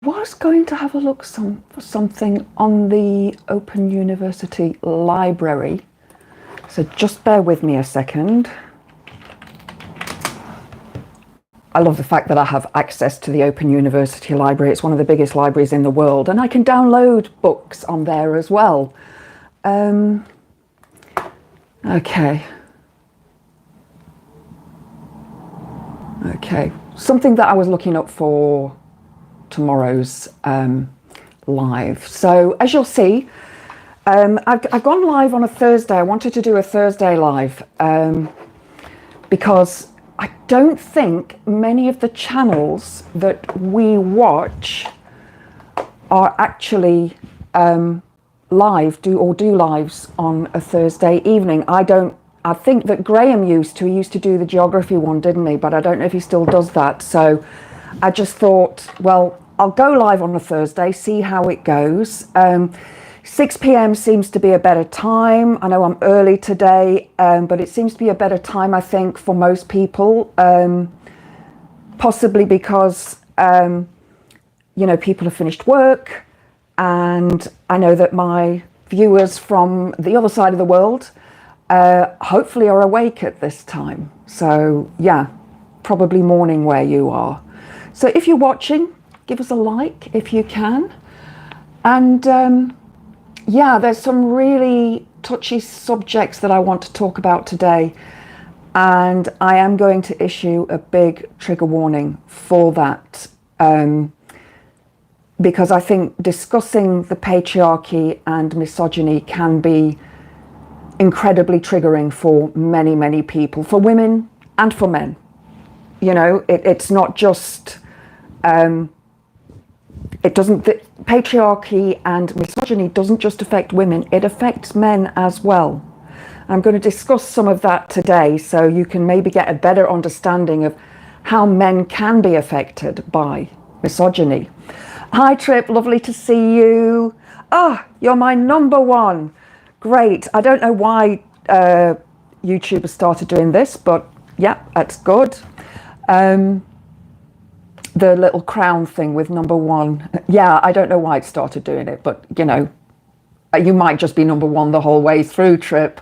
was going to have a look for something on the Open University Library. So just bear with me a second. I love the fact that I have access to the Open University Library. It's one of the biggest libraries in the world, and I can download books on there as well. Okay. Something that I was looking up for tomorrow's live. So as you'll see, I've gone live on a Thursday. I wanted to do a Thursday live because I don't think many of the channels that we watch are actually live, do lives on a Thursday evening. I think that Graham used to do the geography one, didn't he? But I don't know if he still does that. So I just thought, well, I'll go live on a Thursday, see how it goes. 6 p.m. seems to be a better time. I know I'm early today, but it seems to be a better time, I think, for most people. Possibly because, people have finished work, and I know that my viewers from the other side of the world hopefully are awake at this time. So yeah, probably morning where you are. So if you're watching, give us a like if you can. And yeah, there's some really touchy subjects that I want to talk about today. And I am going to issue a big trigger warning for that. Because I think discussing the patriarchy and misogyny can be incredibly triggering for many, many people, for women and for men. It's not just, patriarchy and misogyny doesn't just affect women, it affects men as well. I'm going to discuss some of that today so you can maybe get a better understanding of how men can be affected by misogyny. Hi Trip, lovely to see you. You're my number one. Great. I don't know why YouTube has started doing this, but yeah, that's good. The little crown thing with number one. Yeah, I don't know why it started doing it, but you might just be number one the whole way through, Trip.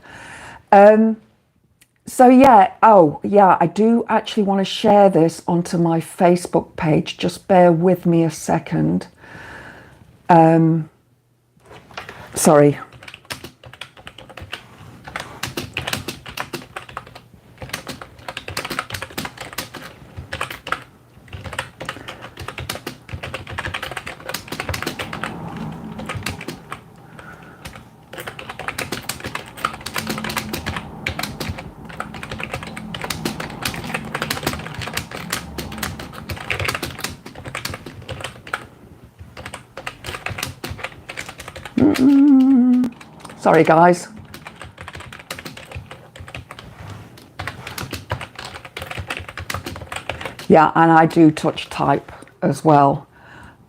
So yeah, I do actually want to share this onto my Facebook page. Just bear with me a second. Sorry. Sorry, guys. Yeah, and I do touch type as well.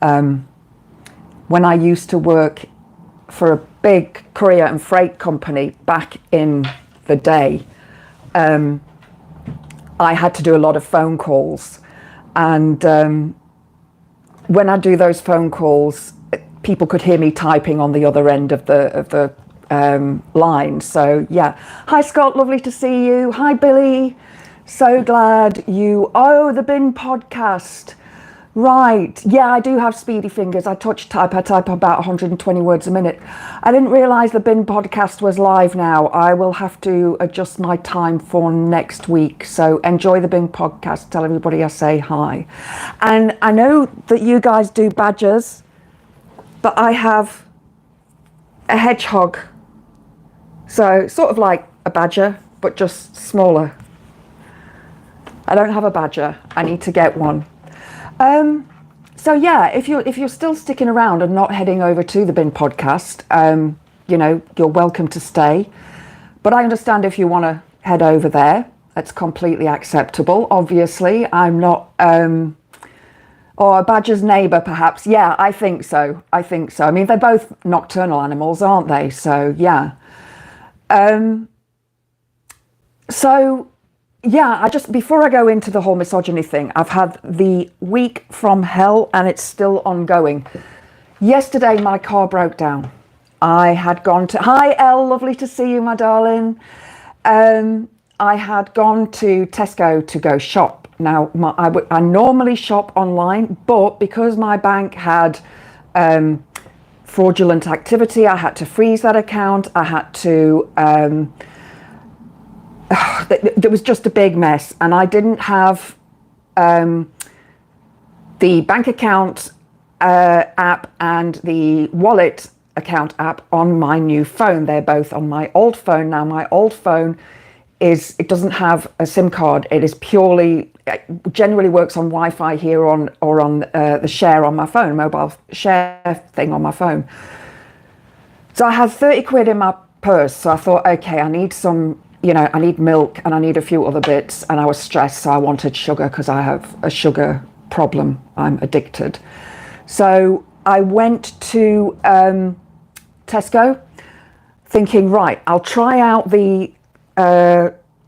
When I used to work for a big courier and freight company back in the day, I had to do a lot of phone calls. And when I do those phone calls, people could hear me typing on the other end of the line. So yeah. Hi Scott, lovely to see you. Hi Billy, so glad you. Oh, the Bin podcast. Right. Yeah, I do have speedy fingers. I type about 120 words a minute. I didn't realize the Bin podcast was live now. I will have to adjust my time for next week. So enjoy the Bin podcast. Tell everybody I say hi. And I know that you guys do badgers, but I have a hedgehog. So sort of like a badger, but just smaller. I don't have a badger. I need to get one. So yeah, if you're still sticking around and not heading over to the Bin podcast, you're welcome to stay. But I understand if you want to head over there, that's completely acceptable. Obviously, I'm not, or a badger's neighbour perhaps. Yeah, I think so. I mean, they're both nocturnal animals, aren't they? So yeah. So Yeah, before I go into the whole misogyny thing, I've had the week from hell and it's still ongoing. Yesterday, my car broke down. I had gone to, hi Elle, lovely to see you, my darling. I had gone to Tesco to go shop. Now, I normally shop online, but because my bank had fraudulent activity, I had to freeze that account. I had to, there was just a big mess, and I didn't have the bank account app and the wallet account app on my new phone. They're both on my old phone. Now, my old phone it doesn't have a SIM card. It is purely, generally works on Wi-Fi here or on the share on my phone, mobile share thing on my phone. So I had 30 quid in my purse. So I thought, okay, I need some, I need milk and I need a few other bits. And I was stressed, so I wanted sugar because I have a sugar problem. I'm addicted. So I went to Tesco thinking, right, I'll try out the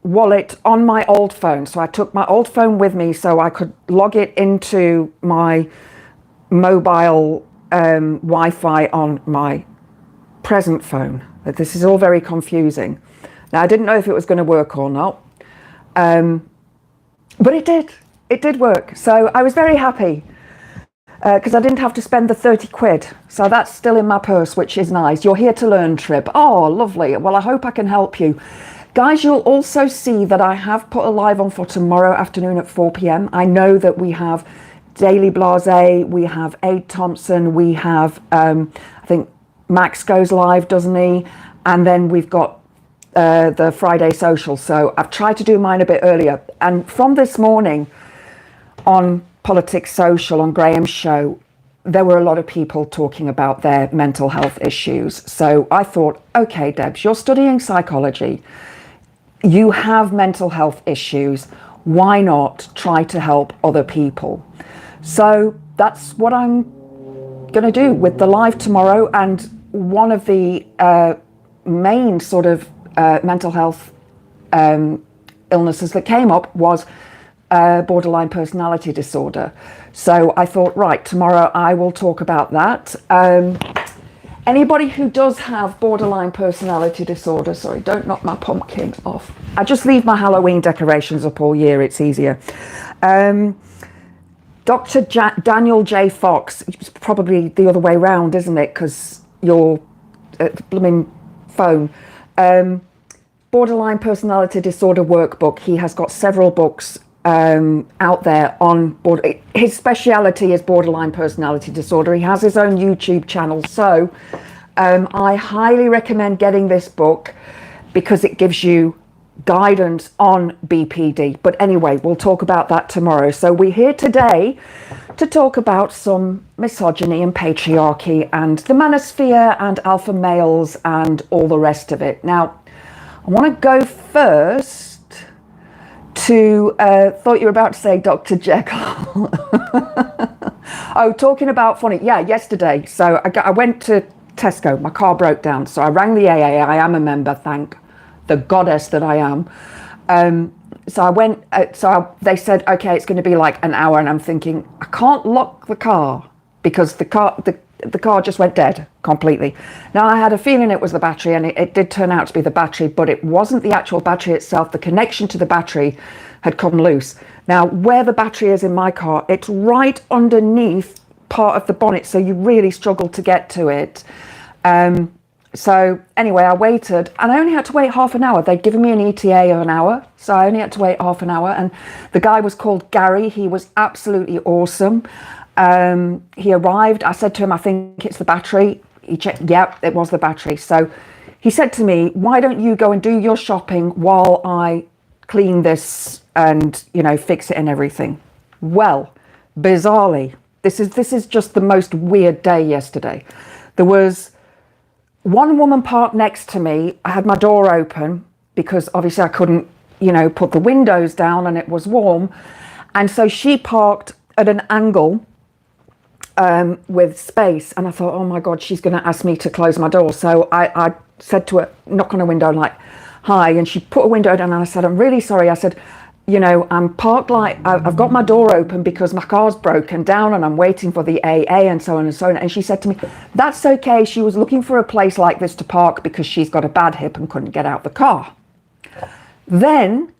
wallet on my old phone. So I took my old phone with me so I could log it into my mobile Wi-Fi on my present phone. This is all very confusing. Now, I didn't know if it was going to work or not, but it did. It did work. So I was very happy because I didn't have to spend the 30 quid. So that's still in my purse, which is nice. You're here to learn, Trip. Oh, lovely. Well, I hope I can help you. Guys, you'll also see that I have put a live on for tomorrow afternoon at 4 p.m. I know that we have Daily Blase, we have Aid Thompson, we have, I think Max goes live, doesn't he? And then we've got the Friday Social. So I've tried to do mine a bit earlier. And from this morning on Politics Social, on Graham's show, there were a lot of people talking about their mental health issues. So I thought, okay, Debs, you're studying psychology. You have mental health issues. Why not try to help other people? So that's what I'm going to do with the live tomorrow. And one of the main sort of mental health illnesses that came up was borderline personality disorder. So I thought, right, tomorrow I will talk about that. Anybody who does have borderline personality disorder, sorry, don't knock my pumpkin off. I just leave my Halloween decorations up all year, it's easier. Dr. Daniel J. Fox, it's probably the other way round, isn't it? Because your blooming phone. Borderline personality disorder workbook. He has got several books out there on his speciality is borderline personality disorder. He has his own YouTube channel, so I highly recommend getting this book because it gives you guidance on BPD. But anyway, we'll talk about that tomorrow. So we're here today to talk about some misogyny and patriarchy and the manosphere and alpha males and all the rest of it. Now, I want to go first to, thought you were about to say Dr. Jekyll. Oh, talking about funny. Yeah, yesterday. So I went to Tesco. My car broke down. So I rang the AA. I am a member, thank the goddess that I am. So I went, they said, okay, it's going to be like an hour. And I'm thinking, I can't lock the car because the car just went dead completely. Now, I had a feeling it was the battery, and it did turn out to be the battery, but it wasn't the actual battery itself. The connection to the battery had come loose. Now, where the battery is in my car, it's right underneath part of the bonnet, so you really struggle to get to it. So anyway, I waited, and I only had to wait half an hour. They'd given me an ETA of an hour, so I only had to wait half an hour, and the guy was called Gary. He was absolutely awesome. He arrived. I said to him, I think it's the battery. He checked, yeah, it was the battery. So he said to me, why don't you go and do your shopping while I clean this and, fix it and everything. Well, bizarrely, this is just the most weird day yesterday. There was one woman parked next to me. I had my door open because obviously I couldn't, put the windows down and it was warm. And so she parked at an angle with space, and I thought, oh my God, she's going to ask me to close my door. So I said to her, knock on her window, like, hi, and she put a window down, and I said, I'm really sorry. I said, you know, I'm parked like, I've got my door open because my car's broken down and I'm waiting for the AA and so on and so on. And she said to me, that's okay. She was looking for a place like this to park because she's got a bad hip and couldn't get out the car. Then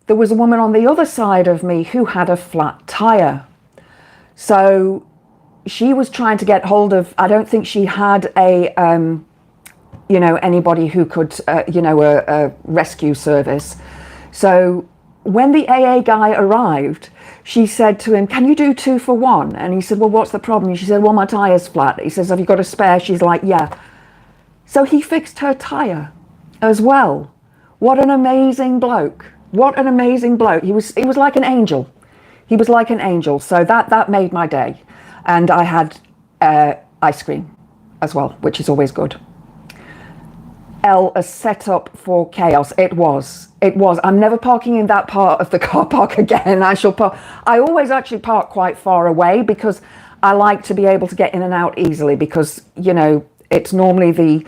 there was a woman on the other side of me who had a flat tire. So she was trying to get hold of, I don't think she had a, you know, anybody who could, you know, a rescue service. So when the AA guy arrived, she said to him, can you do 2 for 1? And he said, well, what's the problem? And she said, well, my tire's flat. He says, have you got a spare? She's like, yeah. So he fixed her tire as well. What an amazing bloke. What an amazing bloke. He was like an angel. He was like an angel. So that made my day. And I had ice cream as well, which is always good. A setup for chaos. It was. I'm never parking in that part of the car park again. I always actually park quite far away because I like to be able to get in and out easily because, you know, it's normally the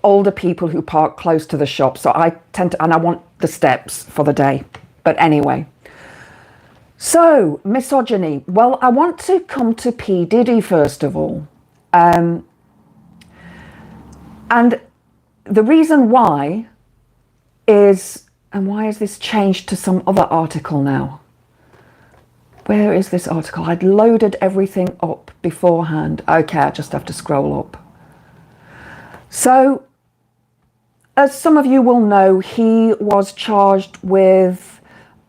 older people who park close to the shop. So I tend to, and I want the steps for the day. But anyway. So, misogyny. Well, I want to come to P. Diddy first of all. And the reason why is, and why has this changed to some other article now? Where is this article? I'd loaded everything up beforehand. Okay, I just have to scroll up. So, as some of you will know, he was charged with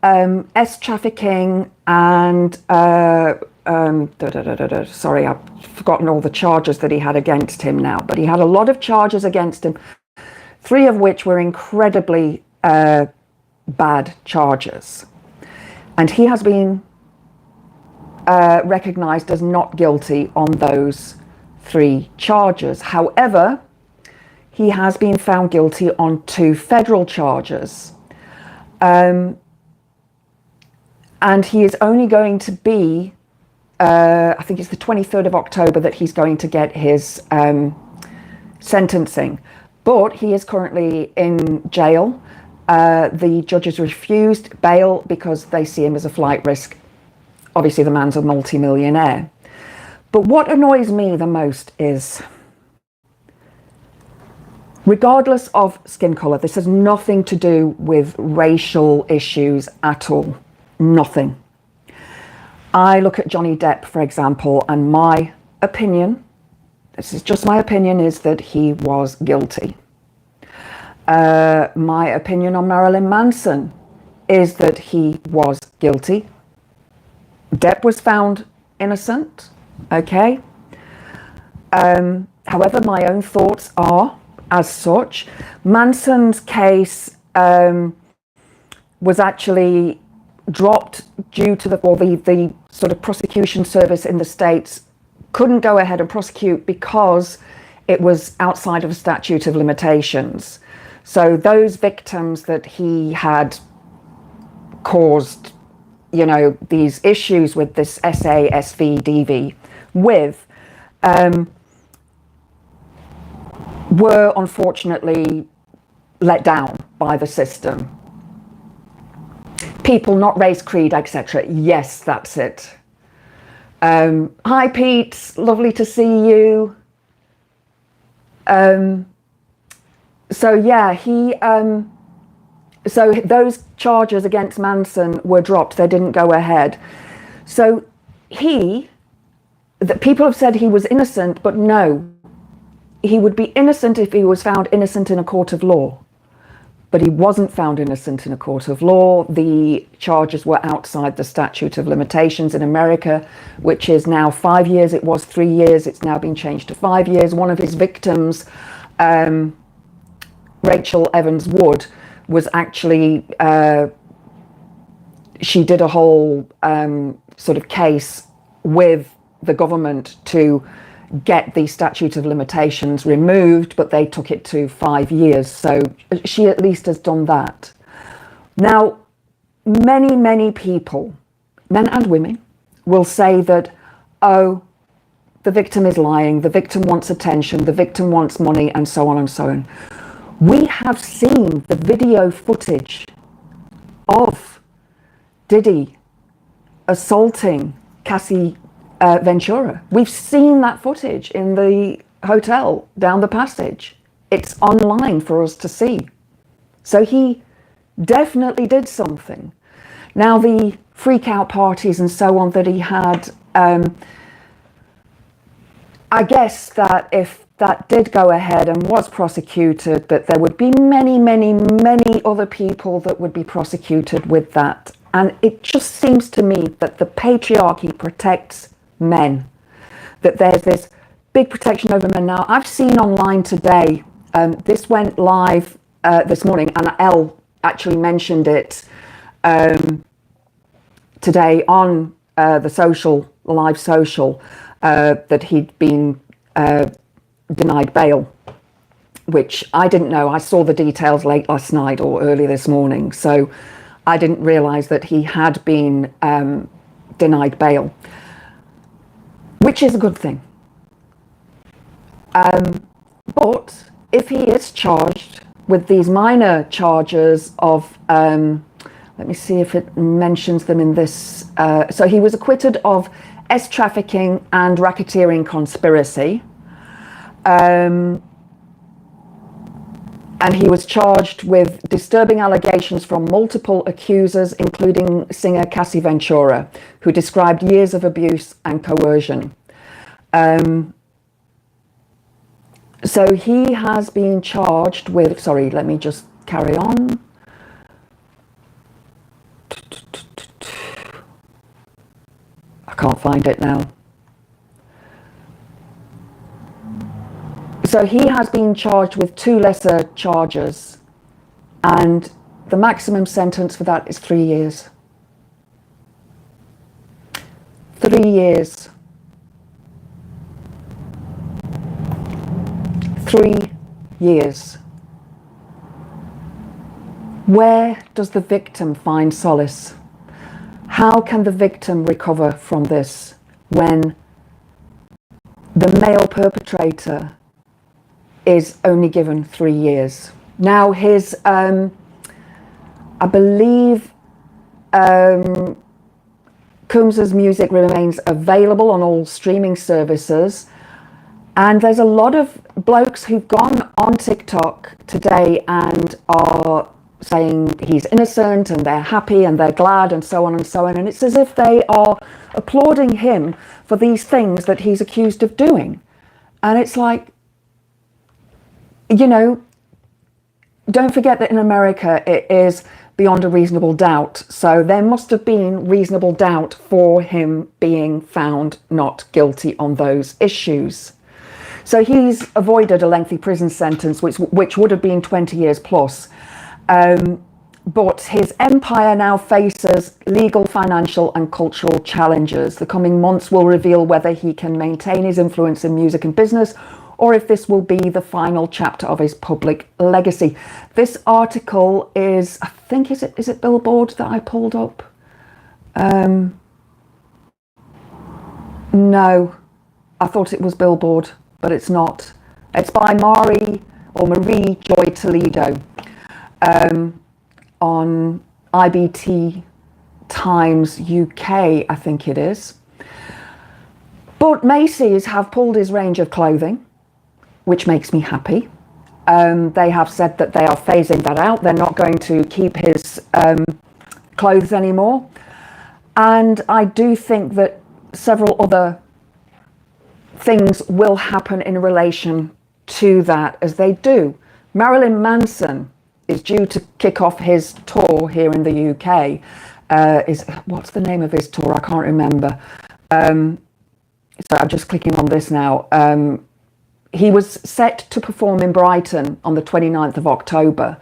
trafficking and sorry, I've forgotten all the charges that he had against him now, but he had a lot of charges against him, 3 of which were incredibly bad charges. And he has been recognized as not guilty on those 3 charges. However, he has been found guilty on 2 federal charges. And he is only going to be, I think it's the 23rd of October that he's going to get his sentencing. But he is currently in jail. The judges refused bail because they see him as a flight risk. Obviously, the man's a multi-millionaire. But what annoys me the most is, regardless of skin colour, this has nothing to do with racial issues at all. Nothing. I look at Johnny Depp, for example, and my opinion, this is just my opinion, is that he was guilty. My opinion on Marilyn Manson is that he was guilty. Depp was found innocent, okay? However, my own thoughts are as such. Manson's case was actually dropped due to the sort of prosecution service in the States couldn't go ahead and prosecute because it was outside of the statute of limitations. So those victims that he had caused, you know, these issues with this SA, SV, DV with, were unfortunately let down by the system. People, not race, creed, etc. Yes, that's it. Hi, Pete. Lovely to see you. So yeah, so those charges against Manson were dropped. They didn't go ahead. So people have said he was innocent, but no, he would be innocent if he was found innocent in a court of law. But he wasn't found innocent in a court of law. The charges were outside the statute of limitations in America, which is now 5 years. It was 3 years. It's now been changed to 5 years. One of his victims, Rachel Evans Wood, was actually, she did a whole sort of case with the government to get the statute of limitations removed, but they took it to 5 years. So she at least has done that. Now, many people, men and women, will say that, oh, the victim is lying, the victim wants attention, the victim wants money, and so on and so on. We have seen the video footage of Diddy assaulting Cassie Ventura. We've seen that footage in the hotel down the passage. It's online for us to see. So he definitely did something. Now, the freak out parties and so on that he had, I guess that if that did go ahead and was prosecuted, that there would be many, many, many other people that would be prosecuted with that. And it just seems to me that the patriarchy protects men, that there's this big protection over men. Now, I've seen online today, this went live this morning, and Elle actually mentioned it today on the live social, that he'd been denied bail, which I didn't know. I saw the details late last night or early this morning, so I didn't realise that he had been denied bail, which is a good thing. But if he is charged with these minor charges of, let me see if it mentions them in this. So he was acquitted of trafficking and racketeering conspiracy. And he was charged with disturbing allegations from multiple accusers, including singer Cassie Ventura, who described years of abuse and coercion. So he has been charged with, sorry, let me just carry on. I can't find it now. So he has been charged with 2 lesser charges, and the maximum sentence for that is 3 years. 3 years. 3 years. Where does the victim find solace? How can the victim recover from this when the male perpetrator is only given 3 years? Now, his, I believe, Combs's music remains available on all streaming services. And there's a lot of blokes who've gone on TikTok today and are saying he's innocent and they're happy and they're glad and so on and so on. And it's as if they are applauding him for these things that he's accused of doing. And it's like, you know, don't forget that in America it is beyond a reasonable doubt. So there must have been reasonable doubt for him being found not guilty on those issues. So he's avoided a lengthy prison sentence, which would have been 20 years plus. But his empire now faces legal, financial and cultural challenges. The coming months will reveal whether he can maintain his influence in music and business, or if this will be the final chapter of his public legacy. This article is, I think, is it Billboard that I pulled up? No, I thought it was Billboard, but it's not. It's by Marie Joy Toledo, on IBT Times UK, I think it is. But Macy's have pulled his range of clothing, which makes me happy. They have said that they are phasing that out. They're not going to keep his clothes anymore. And I do think that several other things will happen in relation to that as they do. Marilyn Manson is due to kick off his tour here in the UK. What's the name of his tour? I can't remember. So I'm just clicking on this now. He was set to perform in Brighton on the 29th of October,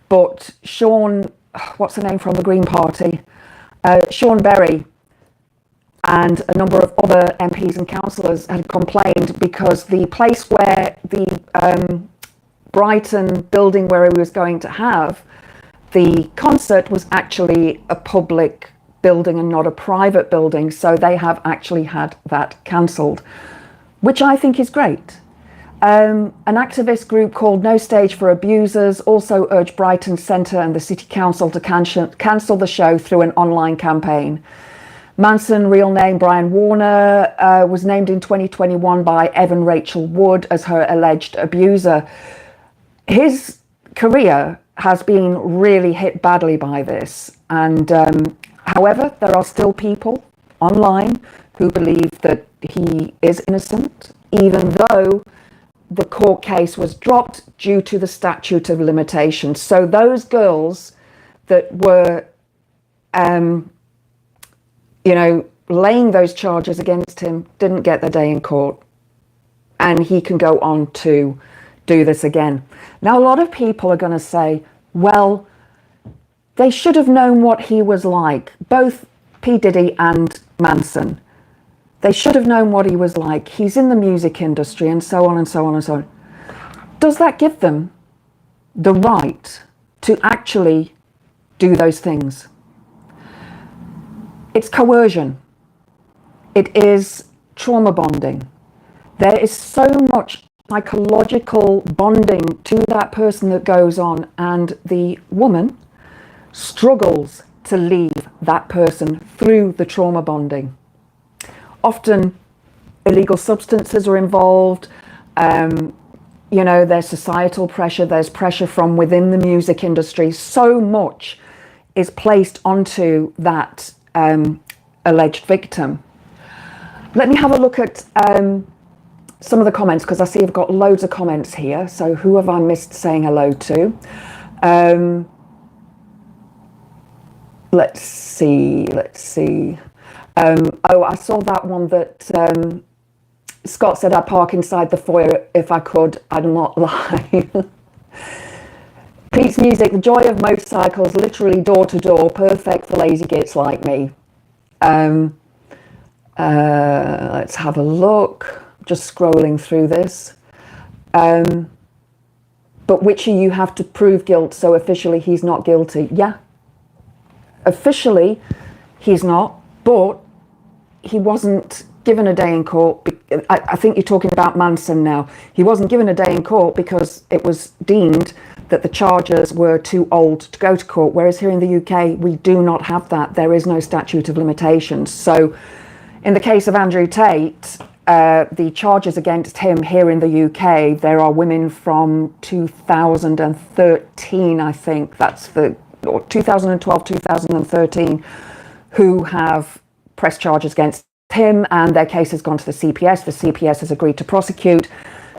but Sean, what's the name from the Green Party? Sean Berry and a number of other MPs and councillors had complained because the place where the Brighton building where he was going to have the concert was actually a public building and not a private building. So they have actually had that cancelled, which I think is great. An activist group called No Stage for Abusers also urged Brighton Centre and the City Council to cancel the show through an online campaign. Manson, real name Brian Warner, was named in 2021 by Evan Rachel Wood as her alleged abuser. His career has been really hit badly by this. And however, there are still people online who believe that he is innocent, even though the court case was dropped due to the statute of limitations. So those girls that were, laying those charges against him didn't get their day in court. And he can go on to do this again. Now, a lot of people are going to say, well, they should have known what he was like, both P. Diddy and Manson. They should have known what he was like. He's in the music industry and so on and so on and so on. Does that give them the right to actually do those things? It's coercion. It is trauma bonding. There is so much psychological bonding to that person that goes on, and the woman struggles to leave that person through the trauma bonding. Often illegal substances are involved, there's societal pressure, there's pressure from within the music industry. So much is placed onto that alleged victim. Let me have a look at some of the comments, because I see I've got loads of comments here. So who have I missed saying hello to? Let's see. I saw that one that Scott said, I'd park inside the foyer if I could. I'd not lie. Pete's Music, the joy of motorcycles, literally door to door, perfect for lazy gits like me. Let's have a look. Just scrolling through this. But Witcher, you have to prove guilt, so officially he's not guilty. Yeah. Officially, he's not, but he wasn't given a day in court. I think you're talking about Manson now. He wasn't given a day in court because it was deemed that the charges were too old to go to court, whereas here in the UK, we do not have that. There is no statute of limitations. So in the case of Andrew Tate, the charges against him here in the UK, there are women from 2013, I think, or 2012, 2013, who have pressed charges against him, and their case has gone to the CPS. The CPS has agreed to prosecute.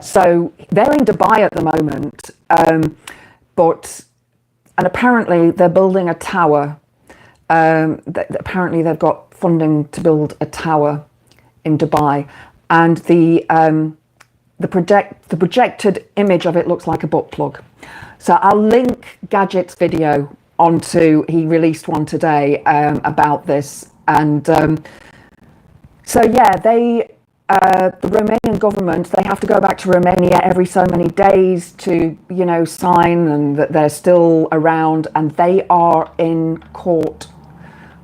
So they're in Dubai at the moment, and apparently they're building a tower. Apparently they've got funding to build a tower in Dubai, and the projected image of it looks like a butt plug. So I'll link Gadget's video onto, he released one today about this, and so yeah, the Romanian government, they have to go back to Romania every so many days to, sign, and that they're still around, and they are in court.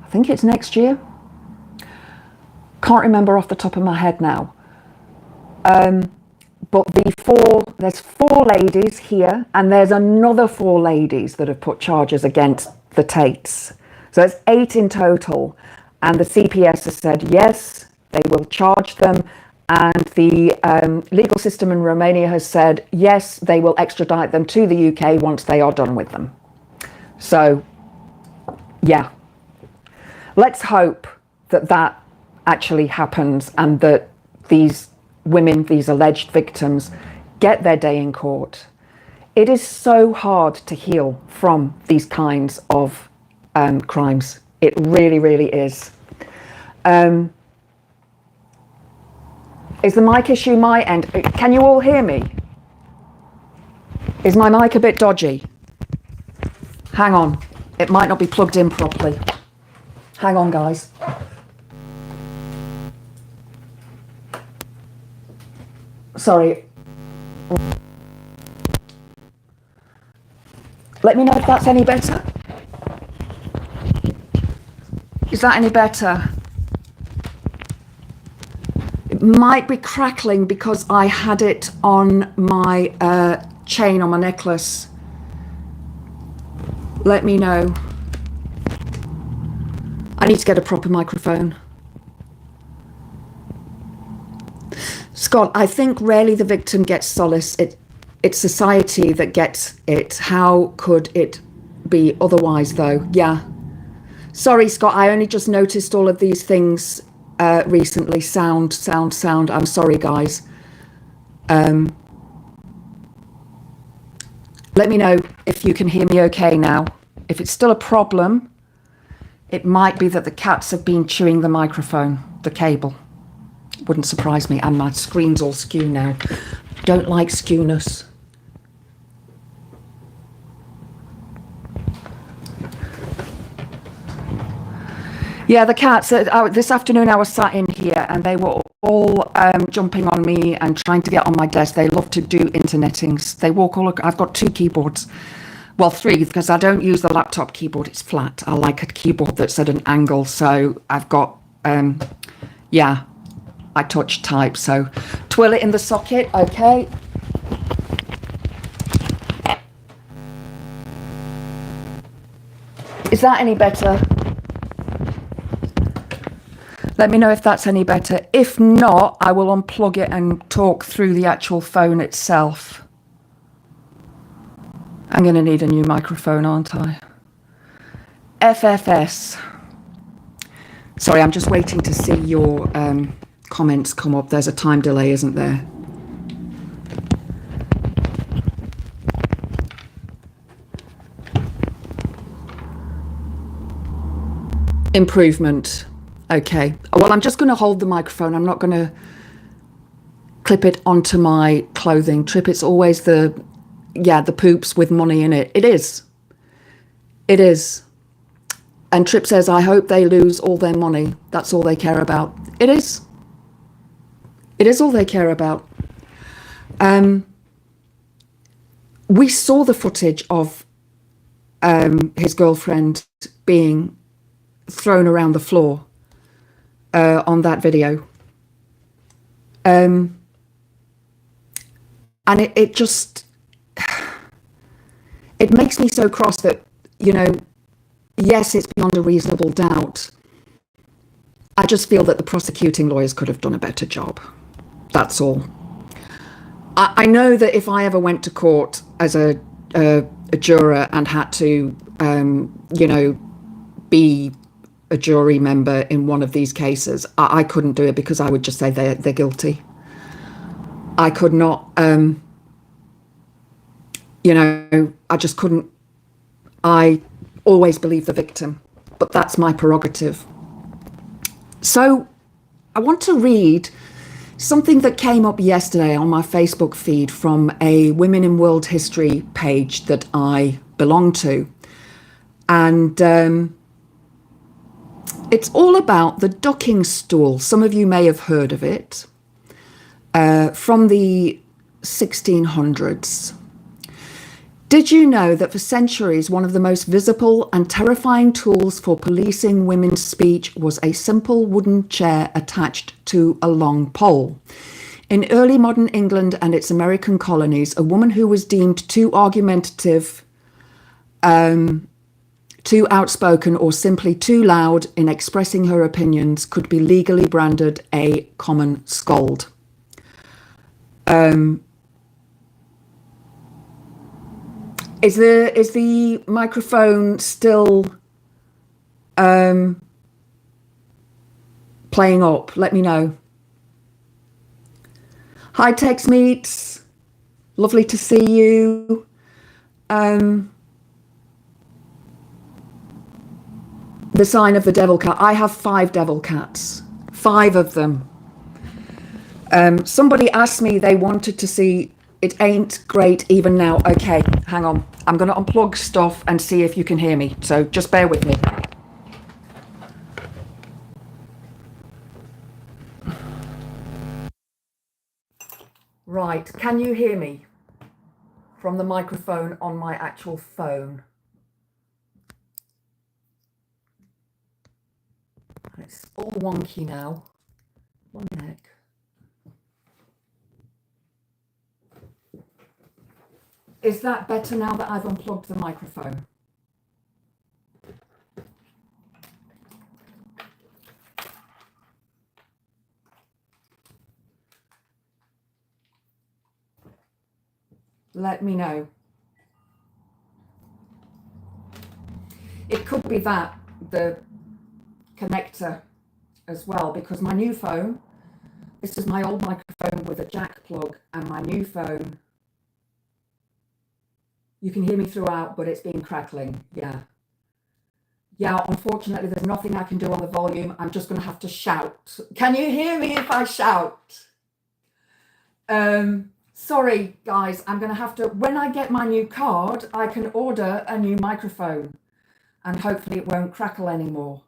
I think it's next year. Can't remember off the top of my head now. But there's 4 ladies here, and there's another 4 ladies that have put charges against the Tates. So it's 8 in total, and the CPS has said yes, they will charge them, and the legal system in Romania has said yes, they will extradite them to the UK once they are done with them. So yeah, let's hope that that actually happens, and that these women, these alleged victims, get their day in court. It is so hard to heal from these kinds of crimes. It really, really is. Is the mic issue my end? Can you all hear me? Is my mic a bit dodgy? Hang on. It might not be plugged in properly. Hang on, guys. Sorry. Let me know if that's any better. Is that any better? Might be crackling because I had it on my chain on my necklace. Let me know. I need to get a proper microphone. Scott, I think rarely the victim gets solace. It's society that gets it. How could it be otherwise, though? Yeah. Sorry, Scott, I only just noticed all of these things recently. Sound. I'm sorry, guys. Let me know if you can hear me okay now. If it's still a problem, it might be that the cats have been chewing the microphone, the cable. Wouldn't surprise me. And my screen's all skew now. Don't like skewness. Yeah, the cats. This afternoon I was sat in here and they were all jumping on me and trying to get on my desk. They love to do internettings. They walk all. I've got 2 keyboards. Well, 3, because I don't use the laptop keyboard. It's flat. I like a keyboard that's at an angle. So I've got, yeah, I touch type. So twirl it in the socket. Okay. Is that any better? Let me know if that's any better. If not, I will unplug it and talk through the actual phone itself. I'm going to need a new microphone, aren't I? FFS. Sorry, I'm just waiting to see your comments come up. There's a time delay, isn't there? Improvement. Okay. Well, I'm just going to hold the microphone. I'm not going to clip it onto my clothing. Trip, it's always the poops with money in it. It is. It is. And Trip says, I hope they lose all their money. That's all they care about. It is. It is all they care about. We saw the footage of his girlfriend being thrown around the floor on that video. And it just, it makes me so cross that, you know, yes, it's beyond a reasonable doubt. I just feel that the prosecuting lawyers could have done a better job. That's all. I know that if I ever went to court as a juror and had to, you know, be a jury member in one of these cases, I couldn't do it because I would just say they're guilty. I could not, you know, I just couldn't. I always believe the victim, but that's my prerogative. So I want to read something that came up yesterday on my Facebook feed from a Women in World History page that I belong to. And it's all about the ducking stool. Some of you may have heard of it, from the 1600s. Did you know that for centuries, one of the most visible and terrifying tools for policing women's speech was a simple wooden chair attached to a long pole? In early modern England and its American colonies, a woman who was deemed too argumentative, too outspoken, or simply too loud in expressing her opinions could be legally branded a common scold. Is the microphone still playing up? Let me know. Hi, Tex Meets. Lovely to see you. The sign of the devil cat. I have 5 devil cats. 5 of them. Somebody asked me they wanted to see. It ain't great even now. Okay, hang on. I'm going to unplug stuff and see if you can hear me. So just bear with me. Right, can you hear me from the microphone on my actual phone? It's all wonky now. One minute. Is that better now that I've unplugged the microphone? Let me know. It could be that, the connector as well, because my new phone, this is my old microphone with a jack plug, and my new phone, you can hear me throughout, but it's been crackling. Yeah, unfortunately, there's nothing I can do on the volume. I'm just going to have to shout. Can you hear me if I shout? Sorry, guys, I'm going to have to, when I get my new card, I can order a new microphone and hopefully it won't crackle anymore.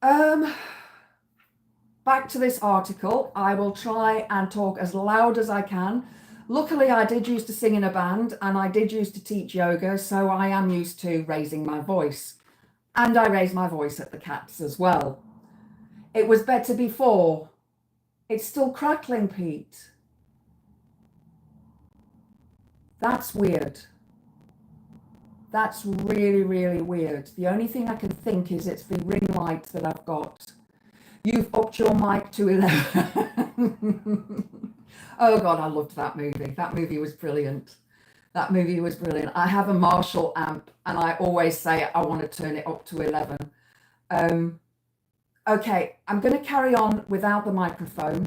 Back to this article. I will try and talk as loud as I can. Luckily, I did used to sing in a band and I did used to teach yoga, so I am used to raising my voice. And I raise my voice at the cats as well. It was better before. It's still crackling, Pete. That's weird. That's really, really weird. The only thing I can think is it's the ring light that I've got. You've upped your mic to 11. Oh God, I loved that movie. That movie was brilliant. That movie was brilliant. I have a Marshall amp and I always say I want to turn it up to 11. Okay, I'm going to carry on without the microphone.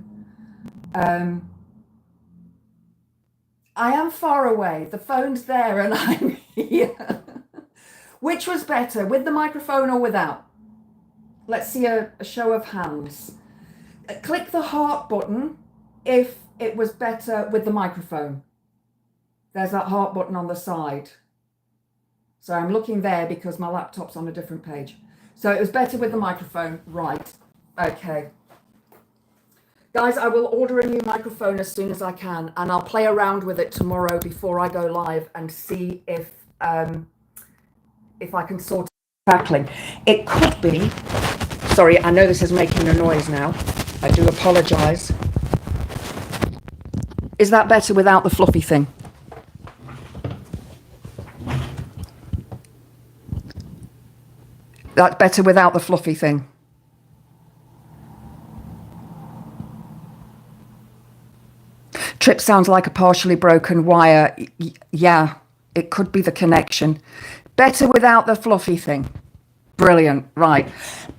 I am far away. The phone's there and I'm here. Which was better, with the microphone or without? Let's see a show of hands. Click the heart button if it was better with the microphone. There's that heart button on the side. So I'm looking there because my laptop's on a different page. So it was better with the microphone, right? Okay. Guys, I will order a new microphone as soon as I can, and I'll play around with it tomorrow before I go live and see if I can sort crackling. It could be, sorry, I know this is making a noise now. I do apologize. Is that better without the fluffy thing? That's better without the fluffy thing. Trip sounds like a partially broken wire. Yeah, it could be the connection. Better without the fluffy thing. Brilliant, right.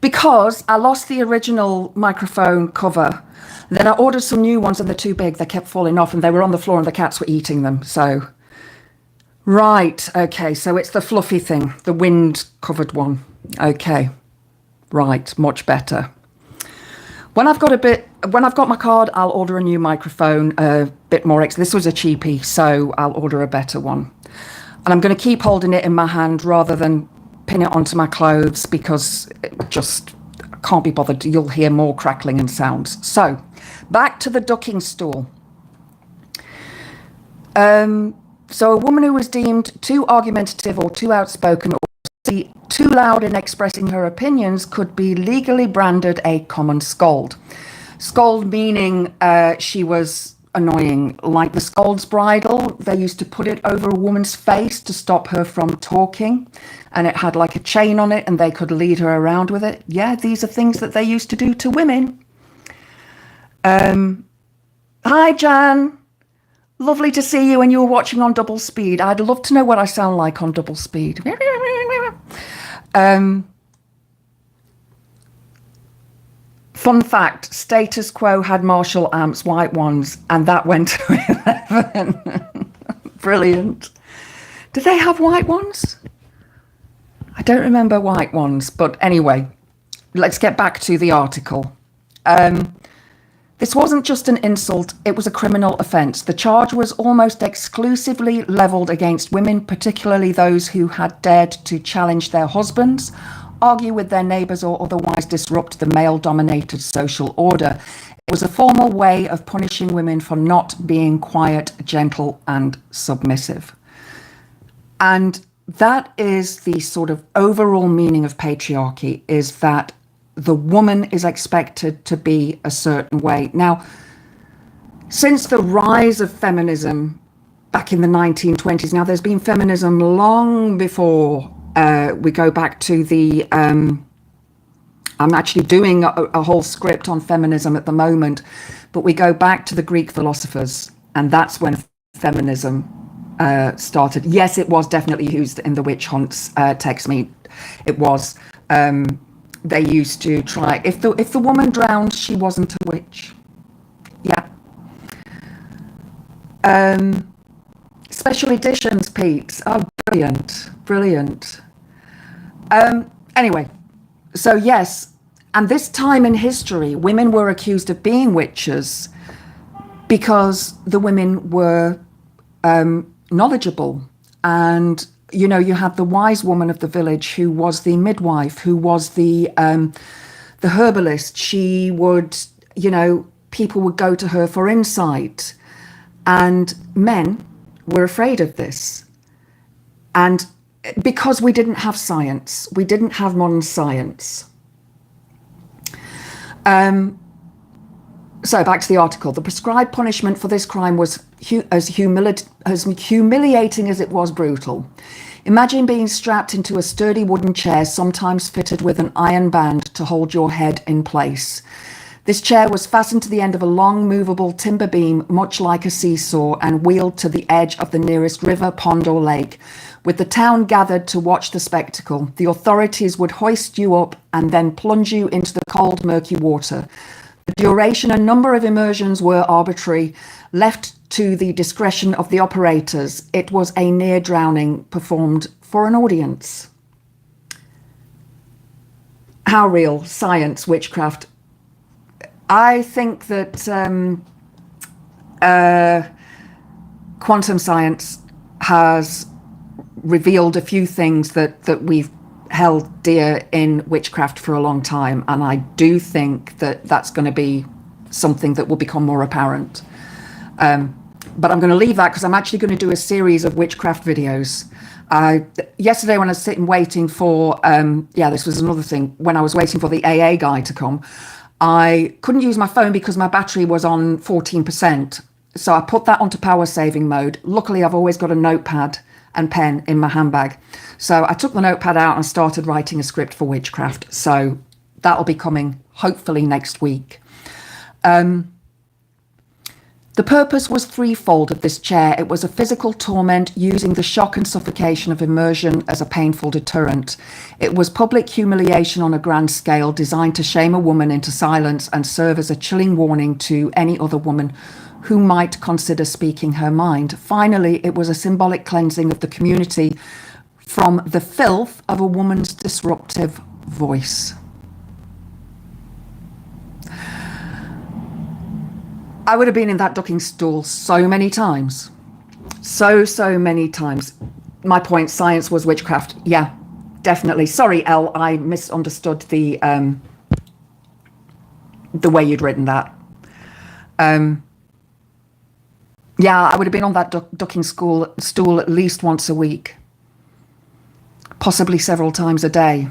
Because I lost the original microphone cover. Then I ordered some new ones and they're too big. They kept falling off and they were on the floor and the cats were eating them. So, right, okay, so it's the fluffy thing, the wind covered one. Okay, right, much better. When I've got my card, I'll order a new microphone, a bit more. This was a cheapie, so I'll order a better one. And I'm going to keep holding it in my hand rather than pin it onto my clothes because it just can't be bothered. You'll hear more crackling and sounds. So, back to the ducking stool. So a woman who was deemed too argumentative or too outspoken or too loud in expressing her opinions could be legally branded a common scold. Scold meaning she was annoying, like the scold's bridle. They used to put it over a woman's face to stop her from talking, and it had like a chain on it and they could lead her around with it. Yeah, these are things that they used to do to women. Hi, Jan. Lovely to see you, and you were watching on double speed. I'd love to know what I sound like on double speed. Fun fact, Status Quo had Marshall amps, white ones, and that went to 11. Brilliant. Did they have white ones? I don't remember white ones, but anyway, let's get back to the article. This wasn't just an insult, it was a criminal offence. The charge was almost exclusively levelled against women, particularly those who had dared to challenge their husbands, argue with their neighbours, or otherwise disrupt the male-dominated social order. It was a formal way of punishing women for not being quiet, gentle and submissive. And that is the sort of overall meaning of patriarchy, is that the woman is expected to be a certain way. Now, since the rise of feminism, back in the 1920s. Now, there's been feminism long before we go back to the... I'm actually doing a whole script on feminism at the moment, but we go back to the Greek philosophers, and that's when feminism started. Yes, it was definitely used in the witch hunts. Text me. It was. They used to try. If the woman drowned, she wasn't a witch. Yeah. Special editions, Pete. Oh, brilliant, brilliant. Anyway, so yes, and this time in history, women were accused of being witches because the women were knowledgeable. And, you know, you had the wise woman of the village who was the midwife, who was the herbalist. She would, you know, people would go to her for insight. And men were afraid of this. And because we didn't have science, we didn't have modern science. So back to the article. The prescribed punishment for this crime was as humiliating as it was brutal. Imagine being strapped into a sturdy wooden chair, sometimes fitted with an iron band to hold your head in place. This chair was fastened to the end of a long, movable timber beam, much like a seesaw, and wheeled to the edge of the nearest river, pond, or lake. With the town gathered to watch the spectacle, the authorities would hoist you up and then plunge you into the cold, murky water. The duration and number of immersions were arbitrary, left to the discretion of the operators. It was a near drowning performed for an audience. How real? Science, witchcraft. I think that quantum science has revealed a few things that we've held dear in witchcraft for a long time, and I do think that that's going to be something that will become more apparent. But I'm going to leave that because I'm actually going to do a series of witchcraft videos. Yesterday when I was sitting waiting for, this was another thing, when I was waiting for the AA guy to come, I couldn't use my phone because my battery was on 14%. So I put that onto power saving mode. Luckily, I've always got a notepad and pen in my handbag. So I took the notepad out and started writing a script for witchcraft. So that'll be coming hopefully next week. The purpose was threefold of this chair. It was a physical torment using the shock and suffocation of immersion as a painful deterrent. It was public humiliation on a grand scale, designed to shame a woman into silence and serve as a chilling warning to any other woman who might consider speaking her mind. Finally, it was a symbolic cleansing of the community from the filth of a woman's disruptive voice. I would have been in that ducking stool so many times. So many times. My point, science was witchcraft. Yeah, definitely. Sorry, Elle, I misunderstood the way you'd written that. Yeah, I would have been on that ducking stool at least once a week. Possibly several times a day.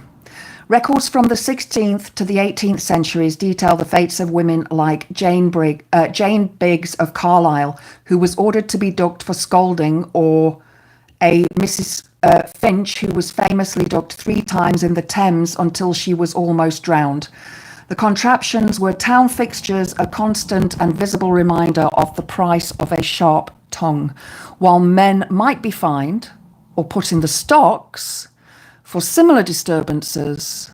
Records from the 16th to the 18th centuries detail the fates of women like Jane Biggs of Carlisle, who was ordered to be ducked for scolding, or a Mrs. Finch, who was famously ducked 3 times in the Thames until she was almost drowned. The contraptions were town fixtures, a constant and visible reminder of the price of a sharp tongue. While men might be fined or put in the stocks for similar disturbances,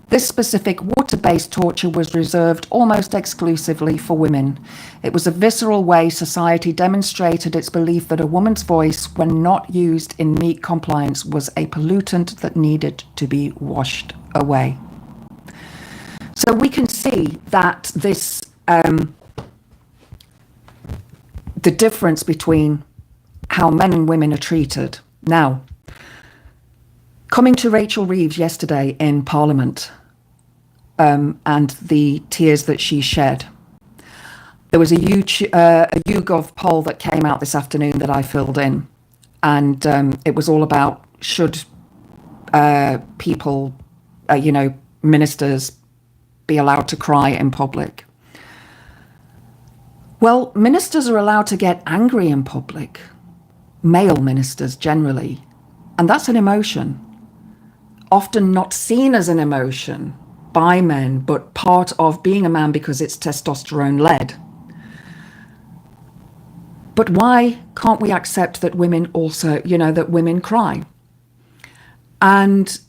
this specific water-based torture was reserved almost exclusively for women. It was a visceral way society demonstrated its belief that a woman's voice, when not used in meek compliance, was a pollutant that needed to be washed away. So we can see that this, the difference between how men and women are treated. Now, coming to Rachel Reeves yesterday in Parliament, and the tears that she shed, there was a YouGov poll that came out this afternoon that I filled in, and it was all about should people, ministers, be allowed to cry in public. Well, ministers are allowed to get angry in public, male ministers generally, and that's an emotion, often not seen as an emotion by men, but part of being a man because it's testosterone led. But why can't we accept that women also, that women cry? And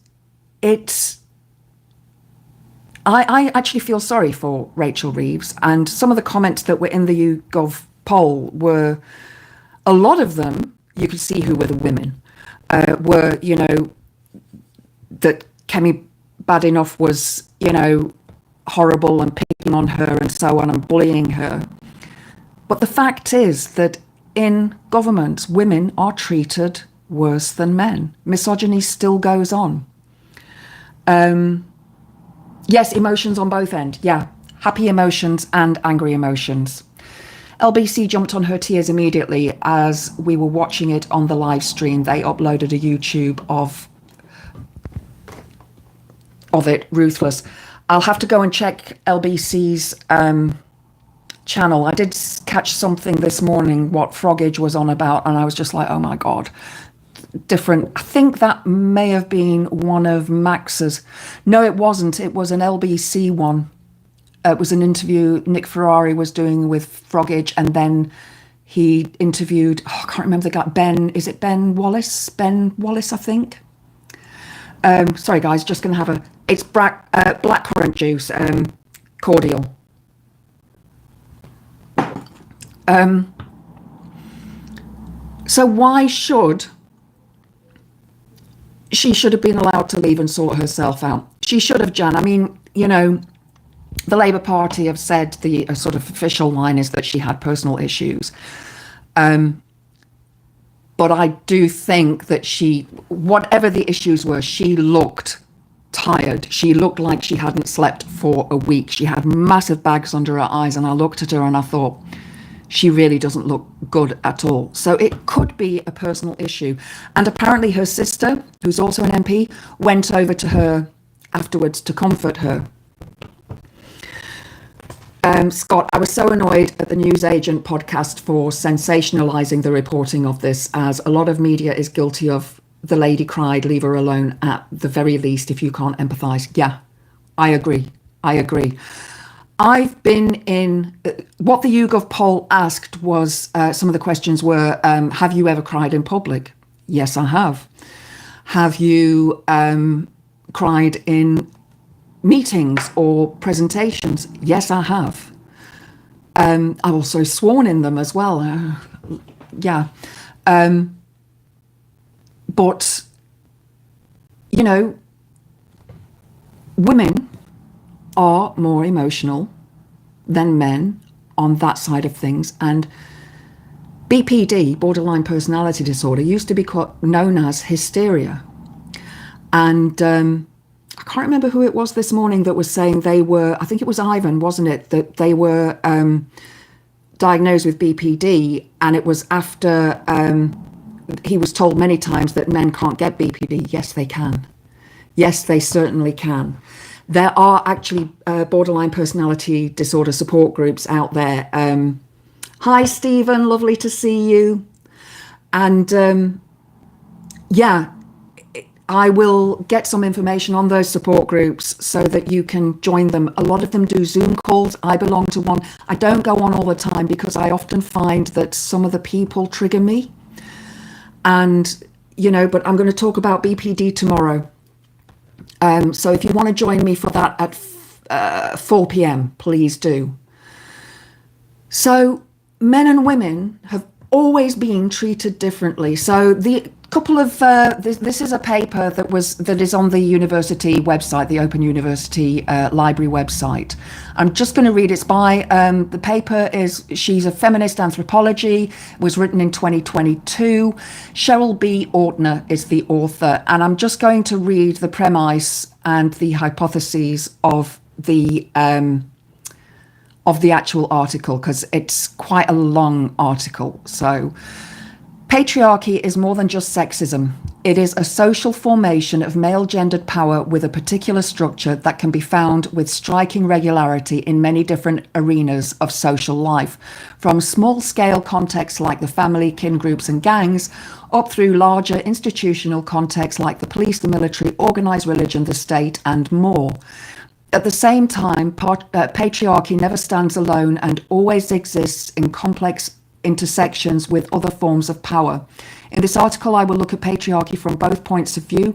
I actually feel sorry for Rachel Reeves, and some of the comments that were in the YouGov poll were, a lot of them, you could see who were the women, were, that Kemi Badenoch was, horrible and picking on her and so on and bullying her. But the fact is that in government, women are treated worse than men. Misogyny still goes on. Yes, emotions on both ends. Yeah, happy emotions and angry emotions. LBC jumped on her tears immediately as we were watching it on the live stream. They uploaded a YouTube of it, Ruthless. I'll have to go and check LBC's channel. I did catch something this morning, what Froggage was on about, and I was just like, oh my God. Different. I think that may have been one of Max's. No, it wasn't. It was an LBC one. It was an interview Nick Ferrari was doing with Froggage, and then he interviewed, I can't remember the guy, is it Ben Wallace? Ben Wallace, I think. Sorry guys, just going to have it's blackcurrant juice, cordial. So why should she have been allowed to leave and sort herself out? She should have, Jan. I mean, the Labour Party have said the sort of official line is that she had personal issues. But I do think that whatever the issues were, she looked tired. She looked like she hadn't slept for a week. She had massive bags under her eyes, and I looked at her and I thought, she really doesn't look good at all. So it could be a personal issue. And apparently her sister, who's also an MP, went over to her afterwards to comfort her. Scott, I was so annoyed at the Newsagent podcast for sensationalising the reporting of this, as a lot of media is guilty of the lady cried, leave her alone at the very least if you can't empathise. Yeah, I agree. I've been in, what the YouGov poll asked was, some of the questions were, have you ever cried in public? Yes, I have. Have you cried in meetings or presentations? Yes, I have. I've also sworn in them as well. Yeah. But, women are more emotional than men on that side of things. And BPD, borderline personality disorder, used to be known as hysteria. And I can't remember who it was this morning that was saying they were, I think it was Ivan, wasn't it, that they were diagnosed with BPD, and it was after he was told many times that men can't get BPD. Yes, they can. Yes, they certainly can. There are actually borderline personality disorder support groups out there. Hi, Stephen, lovely to see you. And yeah, I will get some information on those support groups so that you can join them. A lot of them do Zoom calls. I belong to one. I don't go on all the time because I often find that some of the people trigger me. And, but I'm going to talk about BPD tomorrow. So if you want to join me for that at 4 p.m, please do. So men and women have always been treated differently. So the couple of this is a paper that is on the university website, the Open University Library website. I'm just going to read. It's by the paper is she's a feminist anthropology. Was written in 2022. Cheryl B. Ortner is the author, and I'm just going to read the premise and the hypotheses of the actual article because it's quite a long article. So. Patriarchy is more than just sexism. It is a social formation of male-gendered power with a particular structure that can be found with striking regularity in many different arenas of social life, from small-scale contexts like the family, kin groups and gangs, up through larger institutional contexts like the police, the military, organised religion, the state, and more. At the same time, patriarchy never stands alone and always exists in complex intersections with other forms of power. In this article, I will look at patriarchy from both points of view,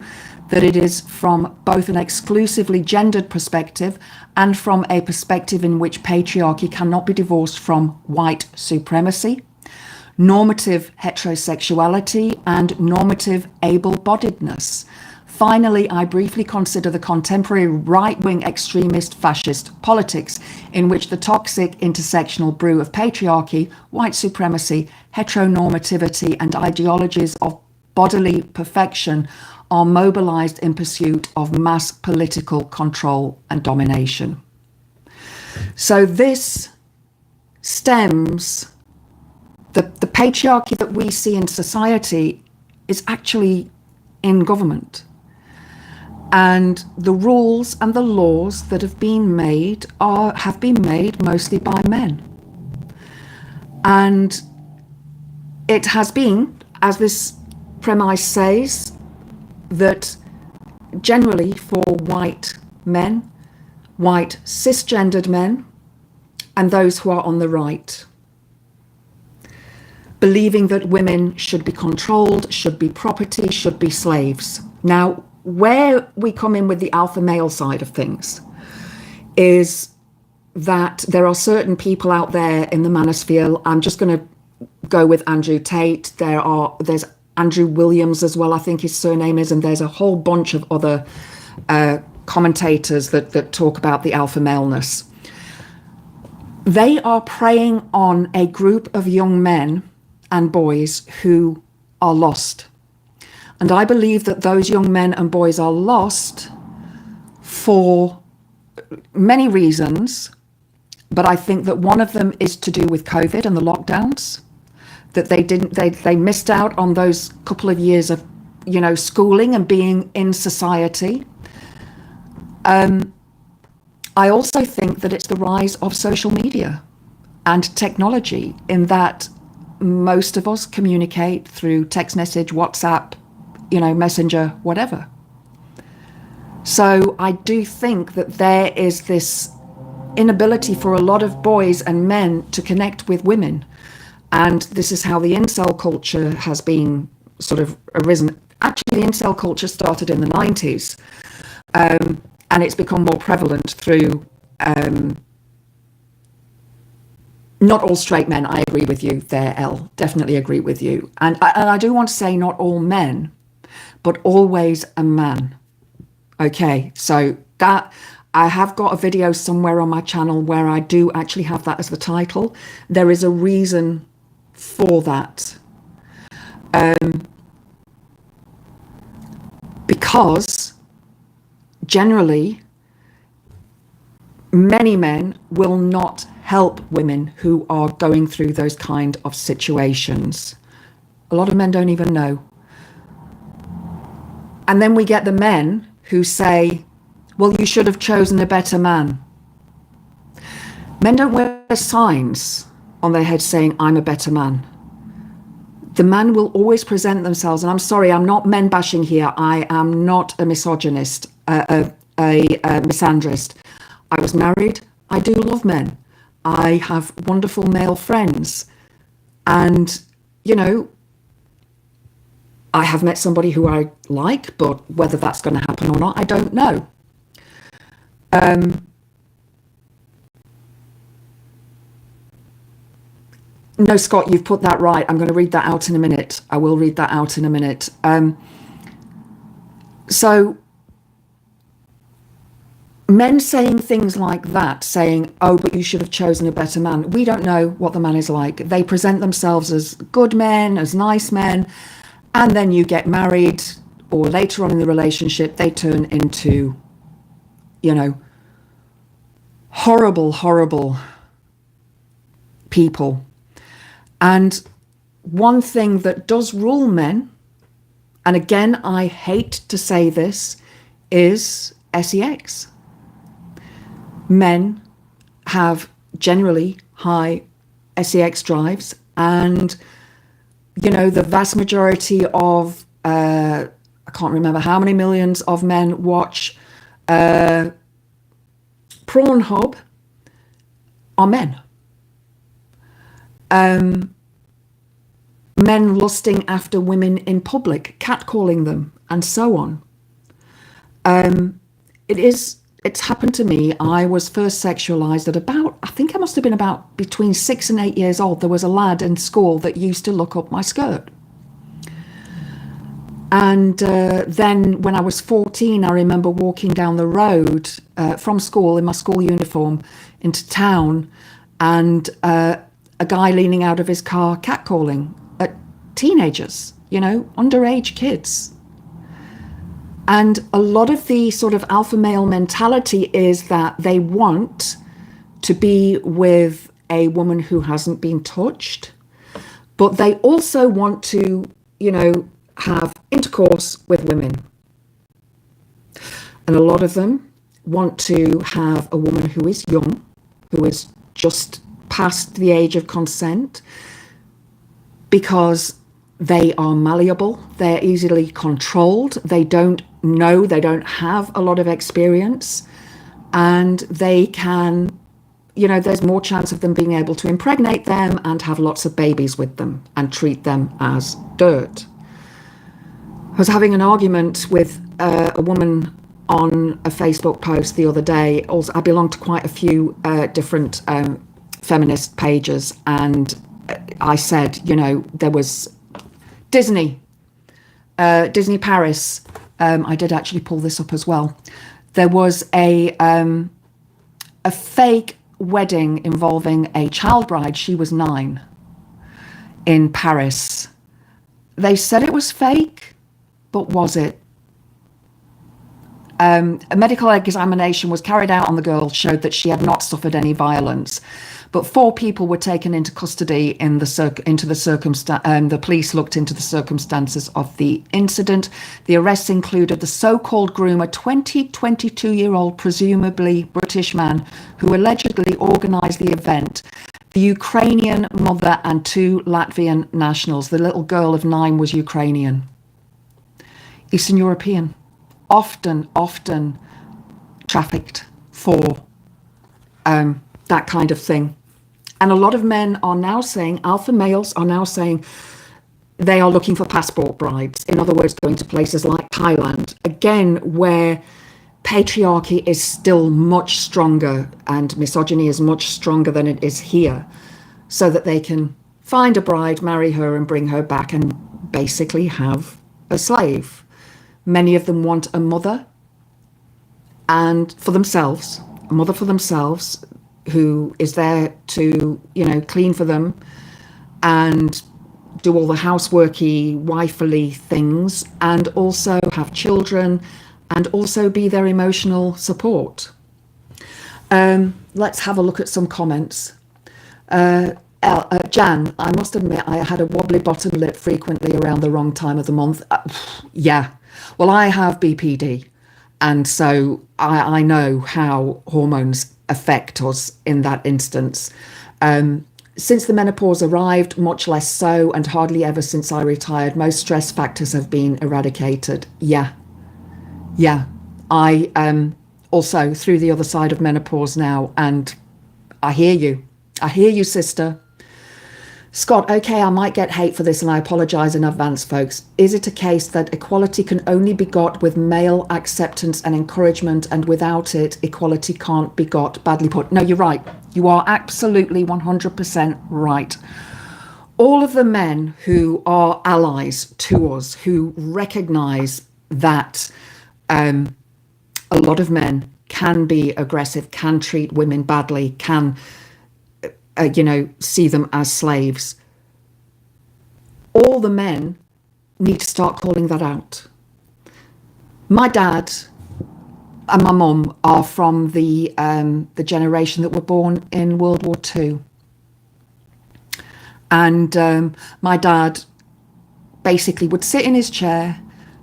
that it is from both an exclusively gendered perspective and from a perspective in which patriarchy cannot be divorced from white supremacy, normative heterosexuality, and normative able-bodiedness. Finally, I briefly consider the contemporary right-wing extremist fascist politics in which the toxic intersectional brew of patriarchy, white supremacy, heteronormativity, and ideologies of bodily perfection are mobilized in pursuit of mass political control and domination. So this stems, the patriarchy that we see in society is actually in government. And the rules and the laws that have been made have been made mostly by men. And it has been, as this premise says, that generally for white men, white cisgendered men, and those who are on the right, believing that women should be controlled, should be property, should be slaves. Now, where we come in with the alpha male side of things is that there are certain people out there in the manosphere. I'm just going to go with Andrew Tate. There's Andrew Williams as well, I think his surname is, and there's a whole bunch of other commentators that talk about the alpha maleness. They are preying on a group of young men and boys who are lost. And I believe that those young men and boys are lost for many reasons, but I think that one of them is to do with COVID and the lockdowns, that they missed out on those couple of years of, schooling and being in society. I also think that it's the rise of social media and technology, in that most of us communicate through text message, WhatsApp, Messenger, whatever. So I do think that there is this inability for a lot of boys and men to connect with women. And this is how the incel culture has been sort of arisen. Actually, the incel culture started in the 90s, and it's become more prevalent through, not all straight men. I agree with you there, Elle. Definitely agree with you. And I do want to say not all men, but always a man. Okay, so that, I have got a video somewhere on my channel where I do actually have that as the title. There is a reason for that. Because generally, many men will not help women who are going through those kind of situations. A lot of men don't even know. And then we get the men who say, well, you should have chosen a better man. Men don't wear signs on their head saying, I'm a better man. The man will always present themselves, and I'm sorry, I'm not men bashing here. I am not a misogynist, a misandrist. I was married. I do love men. I have wonderful male friends. And, I have met somebody who I like, but whether that's going to happen or not, I don't know. No, Scott, you've put that right. I'm going to read that out in a minute. I will read that out in a minute. So men saying things like that, saying, oh, but you should have chosen a better man. We don't know what the man is like. They present themselves as good men, as nice men. And then you get married, or later on in the relationship, they turn into, horrible, horrible people. And one thing that does rule men, and again, I hate to say this, is sex. Men have generally high sex drives, and the vast majority of I can't remember how many millions of men watch Pornhub are men. Men lusting after women in public, catcalling them, and so on. It's happened to me. I was first sexualized at I think I must have been about between 6 and 8 years old. There was a lad in school that used to look up my skirt. And then when I was 14, I remember walking down the road from school in my school uniform into town, and a guy leaning out of his car catcalling at teenagers, underage kids. And a lot of the sort of alpha male mentality is that they want to be with a woman who hasn't been touched, but they also want to, have intercourse with women. And a lot of them want to have a woman who is young, who is just past the age of consent, because they are malleable, they're easily controlled, they don't have a lot of experience, and they can, there's more chance of them being able to impregnate them and have lots of babies with them and treat them as dirt. I was having an argument with a woman on a Facebook post the other day. Also, I belong to quite a few different feminist pages, and I said, there was Disney Paris. I did actually pull this up as well. There was a fake wedding involving a child bride. She was 9 in Paris. They said it was fake, but was it? A medical examination was carried out on the girl, showed that she had not suffered any violence. But 4 people were taken into custody the police looked into the circumstances of the incident. The arrests included the so-called groom, a 22-year-old, presumably British man, who allegedly organised the event, the Ukrainian mother, and 2 Latvian nationals. The little girl of 9 was Ukrainian. Eastern European, often trafficked for that kind of thing. And a lot of men are now saying, alpha males are now saying, they are looking for passport brides. In other words, going to places like Thailand, again, where patriarchy is still much stronger and misogyny is much stronger than it is here, so that they can find a bride, marry her, and bring her back and basically have a slave. Many of them want a mother and for themselves, a mother for themselves, who is there to, clean for them and do all the houseworky, wifely things, and also have children and also be their emotional support. Let's have a look at some comments. Jan, I must admit I had a wobbly bottom lip frequently around the wrong time of the month. Yeah, well, I have BPD, and so I know how hormones affect us in that instance. Since the menopause arrived, much less so, and hardly ever since I retired. Most stress factors have been eradicated. Yeah. I also through the other side of menopause now, and I hear you, sister. Scott, okay, I might get hate for this, and I apologise in advance, folks. Is it a case that equality can only be got with male acceptance and encouragement, and without it, equality can't be got? Badly put. No, you're right. You are absolutely 100% right. All of the men who are allies to us, who recognise that a lot of men can be aggressive, can treat women badly, can see them as slaves. All the men need to start calling that out. My dad and my mum are from the generation that were born in World War II. And my dad basically would sit in his chair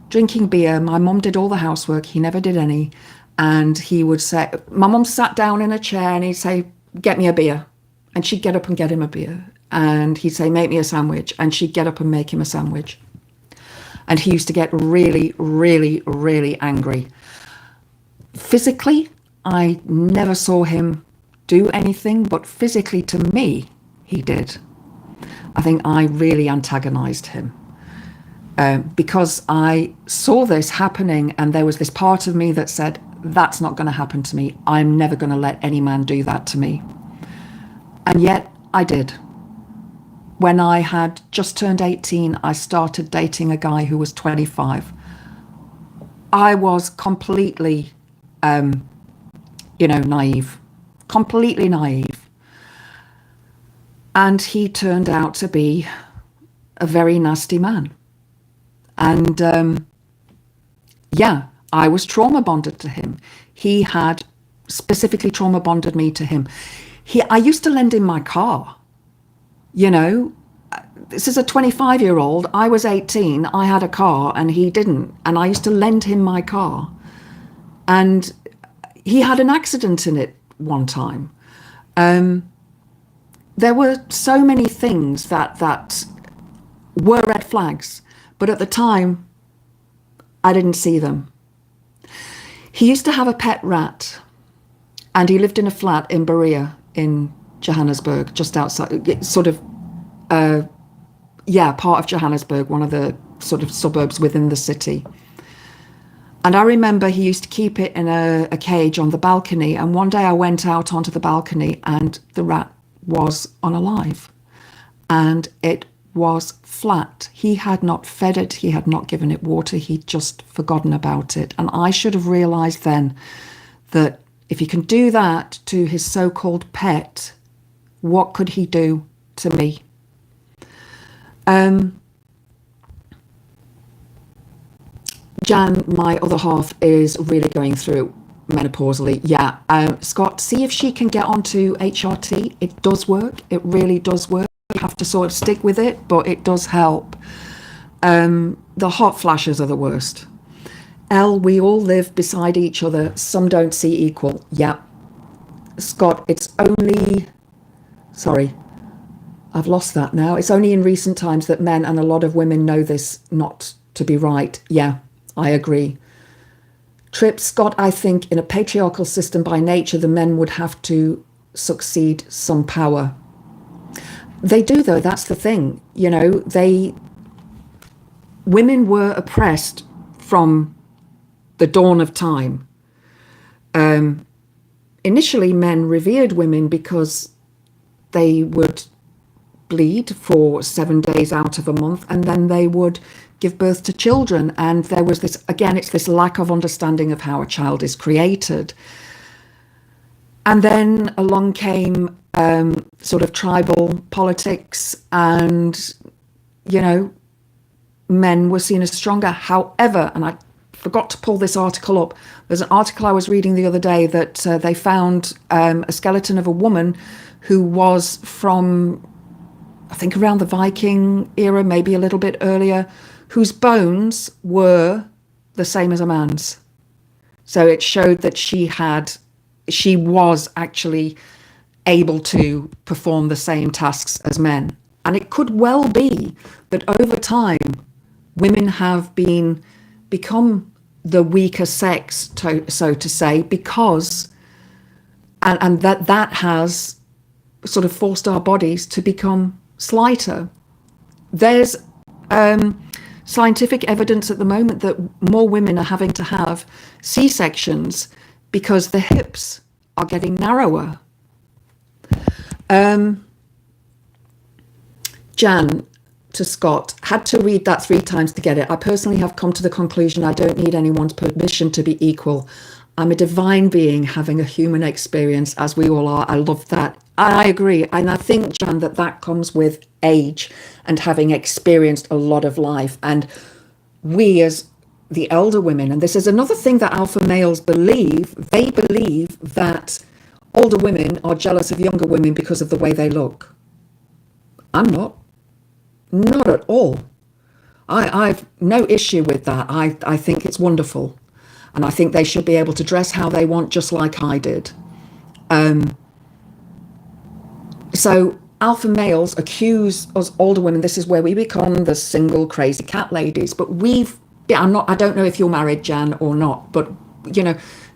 drinking beer. My mum did all the housework. He never did any. And he would say, my mum sat down in a chair and he'd say, get me a beer. And she'd get up and get him a beer. And he'd say, make me a sandwich. And she'd get up and make him a sandwich. And he used to get really, really, really angry. Physically, I never saw him do anything, but physically to me, he did. I think I really antagonized him because I saw this happening, and there was this part of me that said, that's not going to happen to me. I'm never going to let any man do that to me. And yet I did. When I had just turned 18, I started dating a guy who was 25. I was completely, naive, completely naive. And he turned out to be a very nasty man. And I was trauma bonded to him. He had specifically trauma bonded me to him. I used to lend him my car. This is a 25-year-old. I was 18. I had a car and he didn't. And I used to lend him my car. And he had an accident in it one time. There were so many things that were red flags, but at the time, I didn't see them. He used to have a pet rat, and he lived in a flat in Berea in Johannesburg, just outside, part of Johannesburg, one of the sort of suburbs within the city. And I remember he used to keep it in a cage on the balcony, and one day I went out onto the balcony and the rat was unalive, and it was flat. He had not fed it, he had not given it water, he'd just forgotten about it. And I should have realized then that if he can do that to his so-called pet, what could he do to me? Jan, my other half, is really going through menopausally. Scott, see if she can get onto HRT. It does work. It really does work. You have to sort of stick with it, but it does help. The hot flashes are the worst. We all live beside each other. Some don't see equal. Yeah. Scott, it's only... Sorry, I've lost that now. It's only in recent times that men and a lot of women know this not to be right. Yeah, I agree. Trip, Scott, I think in a patriarchal system by nature, the men would have to succeed some power. They do, though. That's the thing. Women were oppressed from the dawn of time. Initially, men revered women because they would bleed for 7 days out of a month, and then they would give birth to children. And there was this, again, it's this lack of understanding of how a child is created. And then along came sort of tribal politics, and, men were seen as stronger. However, and I forgot to pull this article up, there's an article I was reading the other day that they found a skeleton of a woman who was from, I think, around the Viking era, maybe a little bit earlier, whose bones were the same as a man's. So it showed that she was actually able to perform the same tasks as men. And it could well be that over time, women have become the weaker sex, so to say, because, and that has sort of forced our bodies to become slighter. There's scientific evidence at the moment that more women are having to have C-sections because the hips are getting narrower. Jan, to Scott, had to read that 3 times to get it. I personally have come to the conclusion I don't need anyone's permission to be equal. I'm a divine being having a human experience, as we all are. I love that. I agree. And I think, Jan, that comes with age and having experienced a lot of life. And we as the elder women, and this is another thing that alpha males believe, they believe that older women are jealous of younger women because of the way they look. I'm not at all. I've no issue with that. I think it's wonderful. And I think they should be able to dress how they want, just like I did. So alpha males accuse us older women. This is where we become the single crazy cat ladies. But I don't know if you're married, Jan, or not, but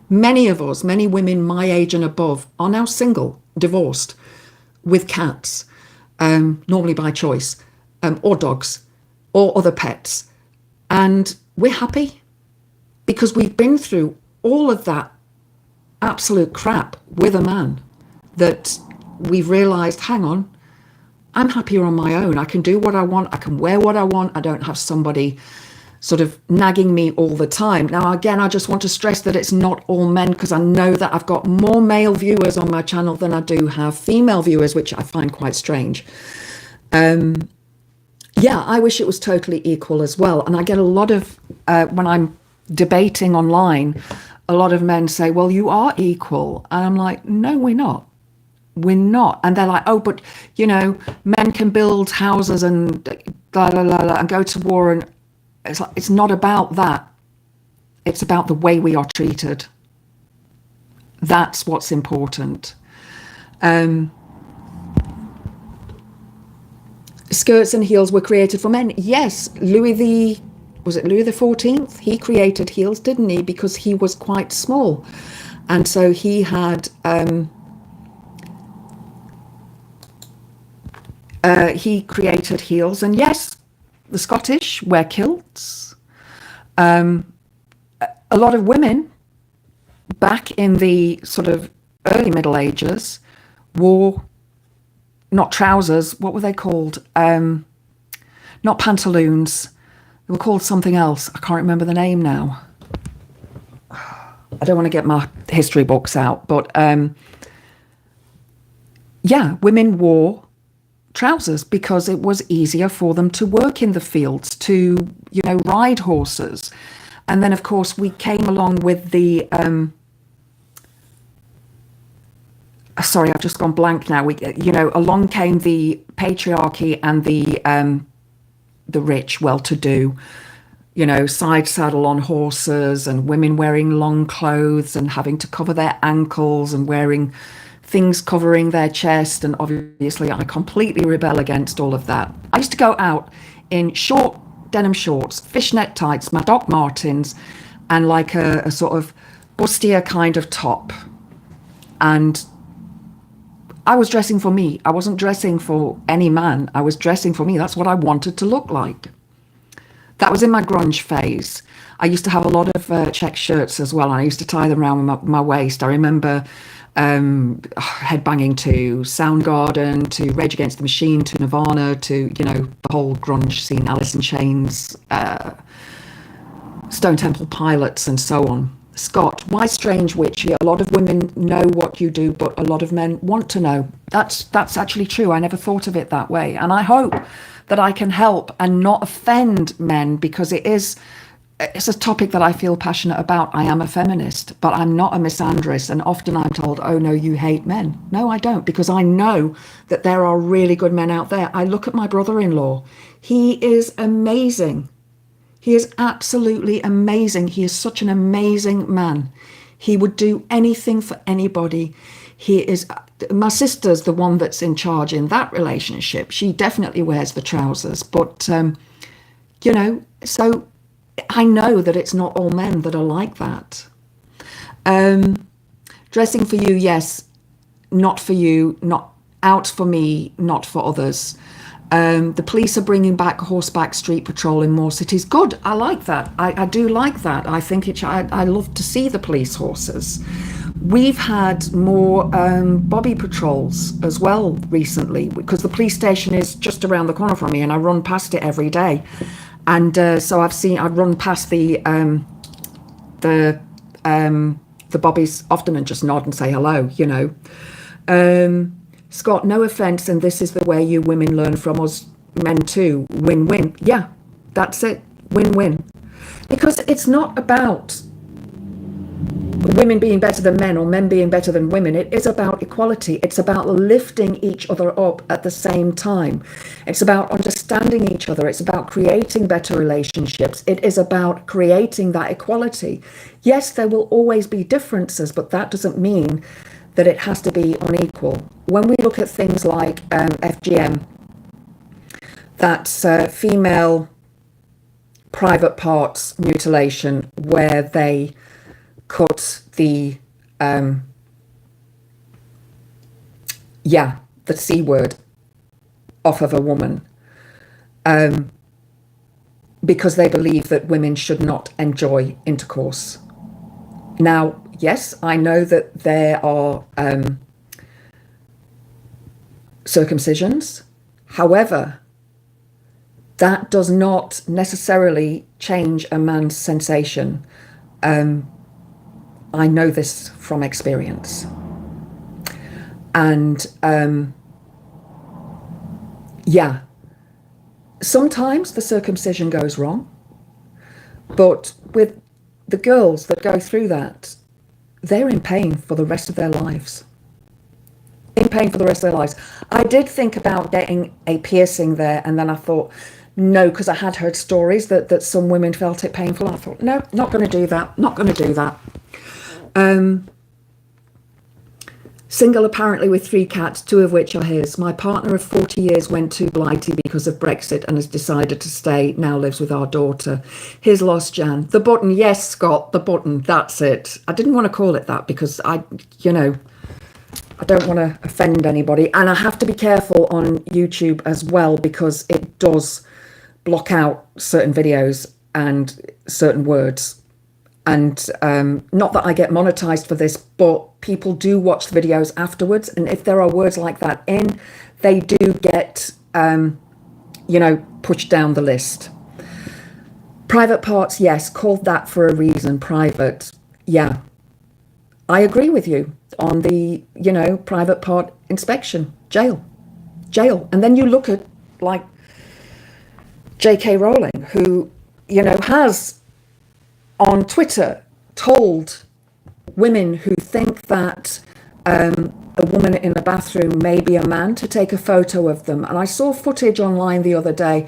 many of us, many women my age and above are now single, divorced, with cats, normally by choice, or dogs, or other pets. And we're happy because we've been through all of that absolute crap with a man, that we've realised, hang on, I'm happier on my own. I can do what I want. I can wear what I want. I don't have somebody sort of nagging me all the time. Now, again, I just want to stress that it's not all men, because I know that I've got more male viewers on my channel than I do have female viewers, which I find quite strange. Yeah, I wish it was totally equal as well. And I get a lot of, when I'm debating online, a lot of men say, well, you are equal. And I'm like, no, we're not. We're not. And they're like, oh, but, men can build houses and blah, blah, blah, blah, and go to war. And it's like, it's not about that. It's about the way we are treated. That's what's important. Skirts and heels were created for men. Yes, Louis the 14th? He created heels, didn't he? Because he was quite small. And so he had, he created heels. And yes, the Scottish wear kilts. A lot of women back in the sort of early Middle Ages wore not trousers, what were they called? Not pantaloons. They were called something else. I can't remember the name now. I don't want to get my history books out, but yeah, women wore trousers because it was easier for them to work in the fields, to, ride horses. And then, of course, we came along with the... sorry, I've just gone blank now. Along came the patriarchy and the rich, well-to-do, side saddle on horses, and women wearing long clothes and having to cover their ankles and wearing things covering their chest. And obviously, I completely rebel against all of that. I used to go out in short denim shorts, fishnet tights, my Doc Martens, and like a sort of bustier kind of top. And I was dressing for me. I wasn't dressing for any man. I was dressing for me. That's what I wanted to look like. That was in my grunge phase. I used to have a lot of check shirts as well. And I used to tie them around my waist. I remember headbanging to Soundgarden, to Rage Against the Machine, to Nirvana, to, the whole grunge scene, Alice in Chains, Stone Temple Pilots, and so on. Scott, why strange witchy? A lot of women know what you do, but a lot of men want to know. That's actually true. I never thought of it that way. And I hope that I can help and not offend men, because it's a topic that I feel passionate about. I am a feminist, but I'm not a misandrist. And often I'm told, oh, no, you hate men. No, I don't, because I know that there are really good men out there. I look at my brother-in-law. He is amazing. He is absolutely amazing. He is such an amazing man. He would do anything for anybody. My sister's the one that's in charge in that relationship. She definitely wears the trousers. But, so I know that it's not all men that are like that. Dressing for you, yes. Not for you, not out for me, not for others. The police are bringing back horseback street patrol in more cities. Good, I like that. I do like that. I think I love to see the police horses. We've had more bobby patrols as well recently, because the police station is just around the corner from me, and I run past it every day. And so I'd run past the bobbies often and just nod and say hello, Scott, no offense, and this is the way you women learn from us men too. Win-win. Yeah, that's it. Win-win. Because it's not about women being better than men or men being better than women. It is about equality. It's about lifting each other up at the same time. It's about understanding each other. It's about creating better relationships. It is about creating that equality. Yes, there will always be differences, but that doesn't mean that it has to be unequal. When we look at things like FGM, that's female private parts mutilation, where they cut the the C word off of a woman, because they believe that women should not enjoy intercourse. Now, yes, I know that there are circumcisions. However, that does not necessarily change a man's sensation. I know this from experience. And sometimes the circumcision goes wrong, but with the girls that go through that, they're in pain for the rest of their lives. In pain for the rest of their lives. I did think about getting a piercing there, and then I thought, no, because I had heard stories that some women felt it painful. I thought, no, not going to do that. Not going to do that. Single apparently with 3 cats, 2 of which are his. My partner of 40 years went to Blighty because of Brexit and has decided to stay. Now lives with our daughter. His loss, Jan. The button, yes, Scott, the button. That's it. I didn't want to call it that because I don't want to offend anybody. And I have to be careful on YouTube as well because it does block out certain videos and certain words. And not that I get monetized for this, but people do watch the videos afterwards. And if there are words like that in, they do get, pushed down the list. Private parts, yes, called that for a reason, private. Yeah, I agree with you on the, private part inspection, jail. And then you look at like J.K. Rowling, who, has on Twitter told women who think that a woman in the bathroom may be a man to take a photo of them. And I saw footage online the other day,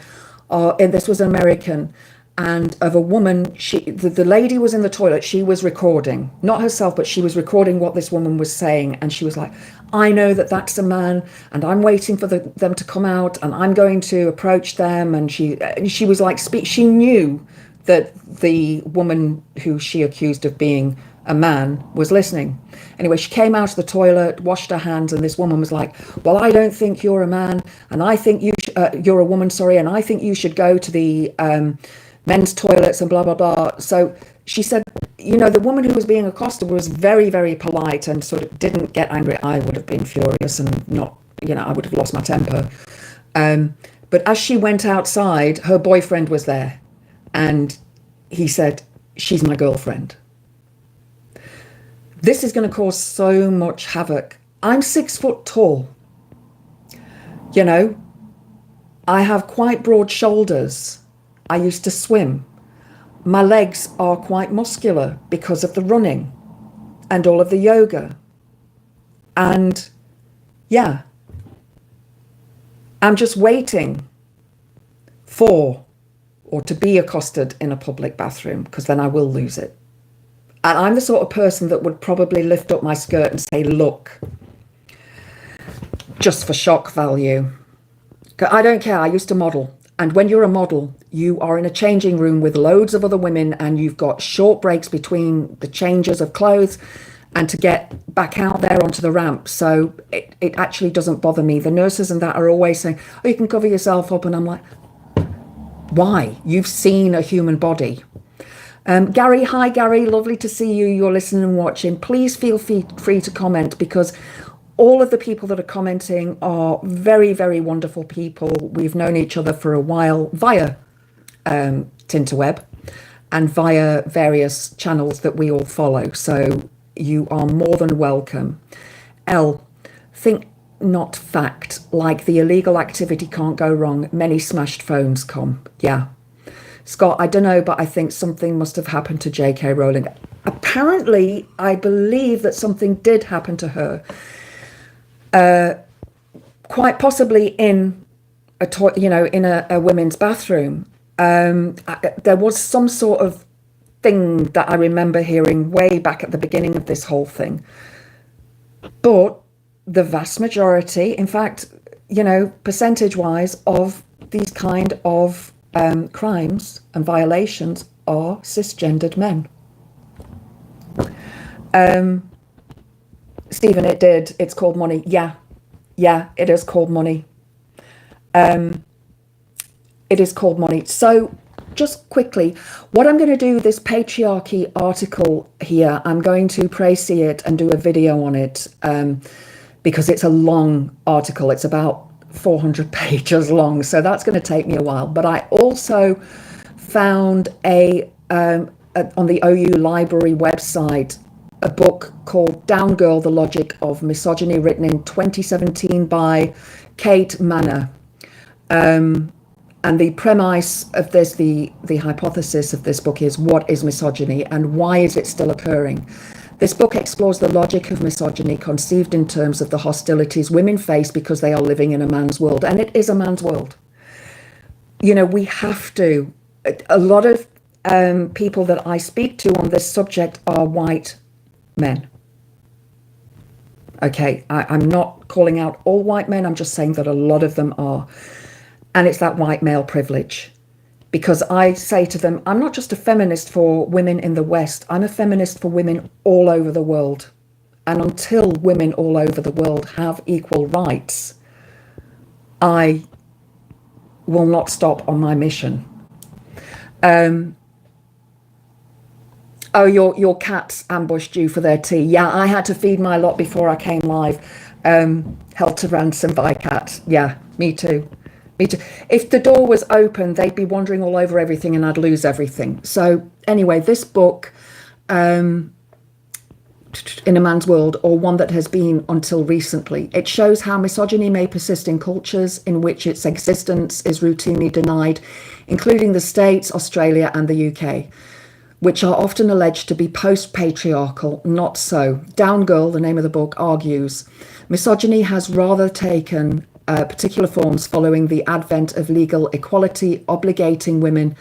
and this was American, and of a woman, the lady was in the toilet, she was recording, not herself, but she was recording what this woman was saying. And she was like, I know that that's a man, and I'm waiting for them to come out, and I'm going to approach them. And she was like, she knew that the woman who she accused of being a man was listening. Anyway, she came out of the toilet, washed her hands, and this woman was like, well, I don't think you're a man, and I think you're a woman, sorry, and I think you should go to the men's toilets and blah, blah, blah. So she said, the woman who was being accosted was very, very polite and sort of didn't get angry. I would have been furious and not, I would have lost my temper. But as she went outside, her boyfriend was there. And he said, she's my girlfriend. This is going to cause so much havoc. I'm 6 foot tall. I have quite broad shoulders. I used to swim. My legs are quite muscular because of the running and all of the yoga. And I'm just waiting to be accosted in a public bathroom, because then I will lose it. And I'm the sort of person that would probably lift up my skirt and say, look, just for shock value. I don't care. I used to model. And when you're a model, you are in a changing room with loads of other women, and you've got short breaks between the changes of clothes and to get back out there onto the ramp. So it actually doesn't bother me. The nurses and that are always saying, oh, you can cover yourself up. And I'm like, why? You've seen a human body. Gary, hi Gary, lovely to see you. You're listening and watching. Please feel free to comment, because all of the people that are commenting are very, very wonderful people. We've known each other for a while via Tinterweb and via various channels that we all follow. So you are more than welcome. Think not fact, like the illegal activity can't go wrong. Many smashed phones come. Yeah. Scott, I don't know, but I think something must have happened to J.K. Rowling. Apparently, I believe that something did happen to her, quite possibly in in a women's bathroom. There was some sort of thing that I remember hearing way back at the beginning of this whole thing. But the vast majority, in fact, percentage-wise, of these kind of crimes and violations are cisgendered men. Stephen, it's called money. Yeah, it is called money. It is called money. So just quickly, what I'm going to do, this patriarchy article here, I'm going to précis it and do a video on it, because it's a long article. It's about 400 pages long, so that's going to take me a while. But I also found on the OU Library website a book called Down Girl, The Logic of Misogyny, written in 2017 by Kate Manner. And the premise of this, the hypothesis of this book is, what is misogyny and why is it still occurring? This book explores the logic of misogyny conceived in terms of the hostilities women face because they are living in a man's world. And it is a man's world. We have to. A lot of people that I speak to on this subject are white men. Okay, I'm not calling out all white men. I'm just saying that a lot of them are. And it's that white male privilege. Because I say to them, I'm not just a feminist for women in the West. I'm a feminist for women all over the world. And until women all over the world have equal rights, I will not stop on my mission. Oh, your cats ambushed you for their tea. Yeah, I had to feed my lot before I came live. Held to ransom by cats. Yeah, me too. Me too. If the door was open, they'd be wandering all over everything and I'd lose everything. So anyway, this book, In a Man's World, or one that has been until recently, it shows how misogyny may persist in cultures in which its existence is routinely denied, including the States, Australia, and the UK, which are often alleged to be post-patriarchal. Not so. Down Girl, the name of the book, argues misogyny has rather taken particular forms following the advent of legal equality, obligating women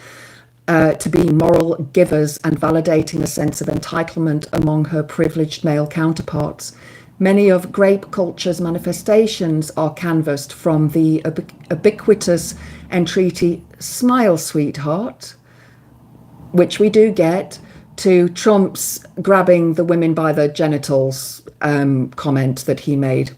to be moral givers and validating a sense of entitlement among her privileged male counterparts. Many of grape culture's manifestations are canvassed, from the ubiquitous entreaty "smile, sweetheart," which we do get, to Trump's grabbing the women by the genitals comment that he made.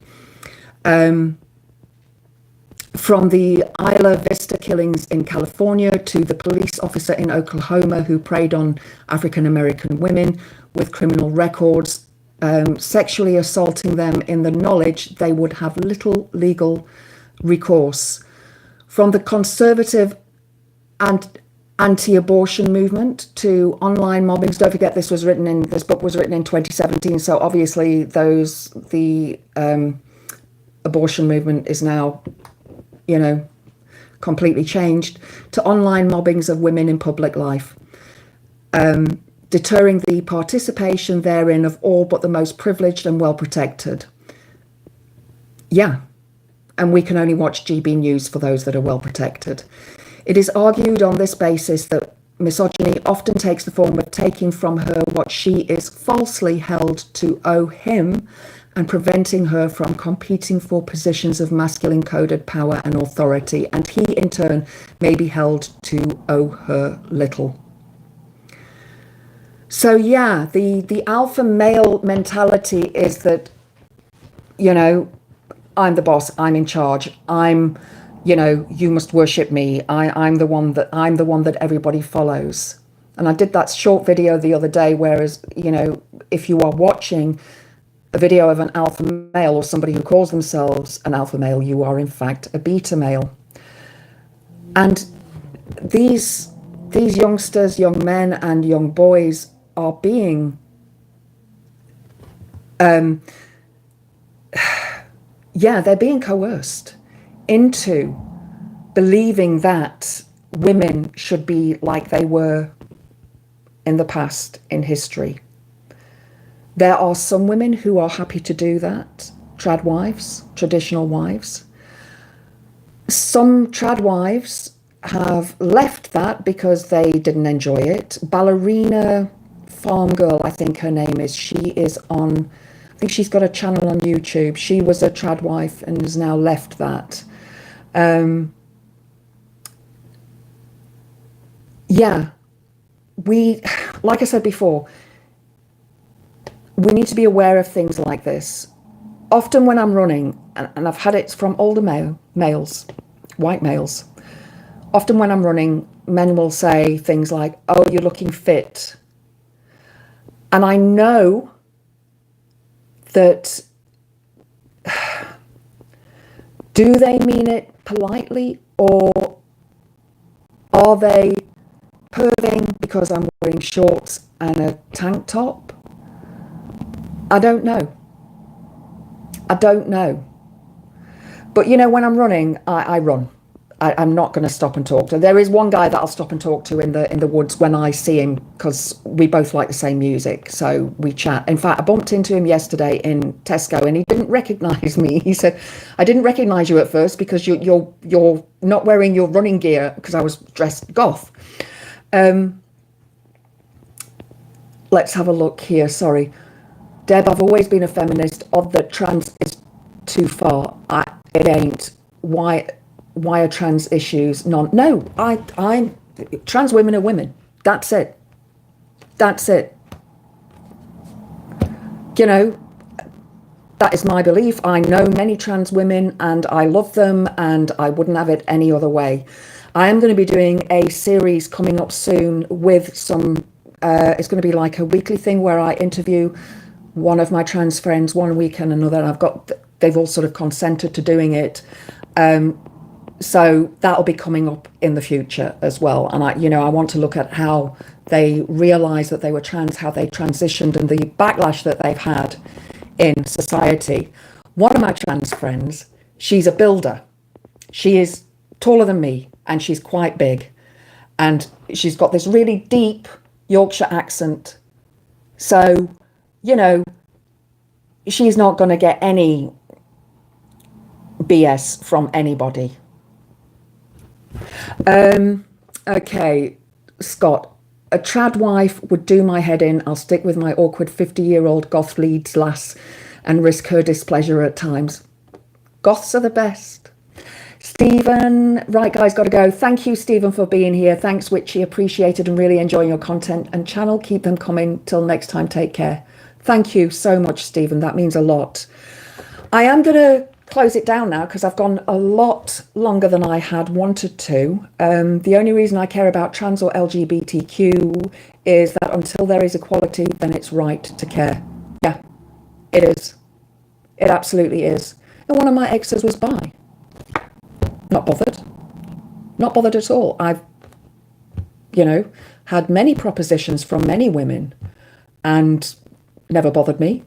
From the Isla Vista killings in California to the police officer in Oklahoma who preyed on African-American women with criminal records, sexually assaulting them in the knowledge they would have little legal recourse. From the conservative and anti-abortion movement to online mobbings. Don't forget, this book was written in 2017, so obviously the abortion movement is now, completely changed, to online mobbings of women in public life, deterring the participation therein of all but the most privileged and well protected. Yeah, and we can only watch GB News for those that are well protected. It is argued on this basis that misogyny often takes the form of taking from her what she is falsely held to owe him, and preventing her from competing for positions of masculine coded power and authority, and he in turn may be held to owe her little. So yeah, the alpha male mentality is that, I'm the boss, I'm in charge, you must worship me, I'm the one that everybody follows. And I did that short video the other day, whereas, if you are watching a video of an alpha male or somebody who calls themselves an alpha male, you are in fact a beta male. And these youngsters, young men and young boys are being they're being coerced into believing that women should be like they were in the past, in history. There are some women who are happy to do that, trad wives, traditional wives. Some trad wives have left that because they didn't enjoy it. Ballerina Farm Girl, I think her name is, she is on, I think she's got a channel on YouTube. She was a trad wife and has now left that. Yeah, like I said before, we need to be aware of things like this. Often when I'm running, and I've had it from older males, white males, often when I'm running, men will say things like, oh, you're looking fit. And I know that, do they mean it politely, or are they perving because I'm wearing shorts and a tank top? I don't know. I don't know. But you know, when I'm running, I run. I'm not going to stop and talk to. There is one guy that I'll stop and talk to in the woods when I see him, because we both like the same music, so we chat. In fact, I bumped into him yesterday in Tesco, and he didn't recognise me. He said, "I didn't recognise you at first because you're not wearing your running gear," because I was dressed goth. Let's have a look here. Sorry, Deb. I've always been a feminist. Of that trans is too far. It ain't. Why are trans issues no, I'm trans women are women. That's it. You know, that is my belief. I know many trans women and I love them, and I wouldn't have it any other way. I am going to be doing a series coming up soon with some, it's going to be like a weekly thing where I interview one of my trans friends one week and another, and they've all sort of consented to doing it. So that'll be coming up in the future as well. And I want to look at how they realised that they were trans, how they transitioned, and the backlash that they've had in society. One of my trans friends, she's a builder. She is taller than me, and she's quite big. And she's got this really deep Yorkshire accent. So, she's not going to get any BS from anybody. Okay, Scott, a trad wife would do my head in. I'll stick with my awkward 50-year-old goth Leeds lass and risk her displeasure at times. Goths are the best. Stephen, right guys, got to go. Thank you, Stephen, for being here. Thanks, Witchy, appreciated and really enjoying your content and channel. Keep them coming. Till next time, take care. Thank you so much, Stephen. That means a lot. I am going to close it down now because I've gone a lot longer than I had wanted to. The only reason I care about trans or LGBTQ is that until there is equality, then it's right to care. Yeah, it is. It absolutely is. And one of my exes was bi. Not bothered. Not bothered at all. I've, had many propositions from many women and never bothered me.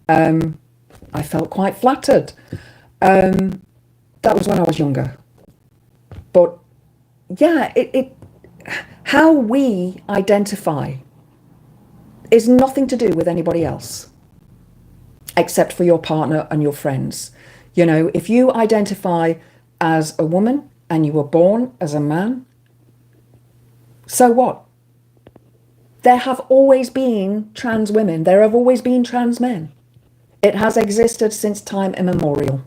I felt quite flattered. That was when I was younger. But yeah, how we identify is nothing to do with anybody else, except for your partner and your friends. If you identify as a woman and you were born as a man, so what? There have always been trans women. There have always been trans men. It has existed since time immemorial.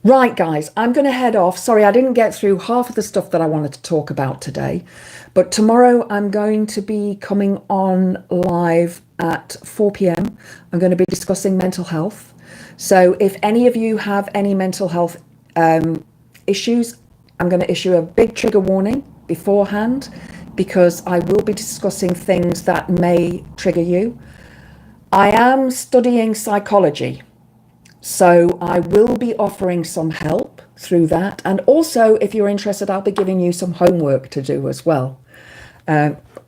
Right, guys, I'm going to head off. Sorry, I didn't get through half of the stuff that I wanted to talk about today. But tomorrow I'm going to be coming on live at 4 p.m. I'm going to be discussing mental health. So if any of you have any mental health issues, I'm going to issue a big trigger warning beforehand, because I will be discussing things that may trigger you. I am studying psychology, so I will be offering some help through that. And also, if you're interested, I'll be giving you some homework to do as well.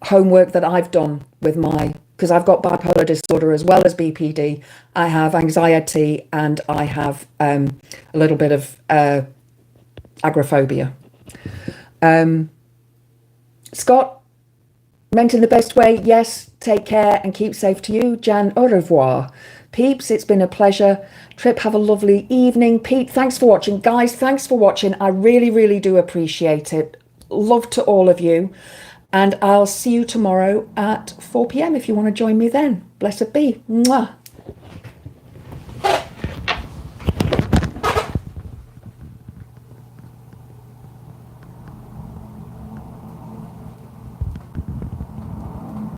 Homework that I've done with because I've got bipolar disorder as well as BPD. I have anxiety and I have a little bit of agoraphobia. Scott, Meant in the best way, yes. Take care and keep safe to you. Jan, au revoir. Peeps, it's been a pleasure. Trip, have a lovely evening. Pete, thanks for watching. Guys, thanks for watching. I really, really do appreciate it. Love to all of you. And I'll see you tomorrow at 4 p.m. if you want to join me then. Blessed be. Mwah.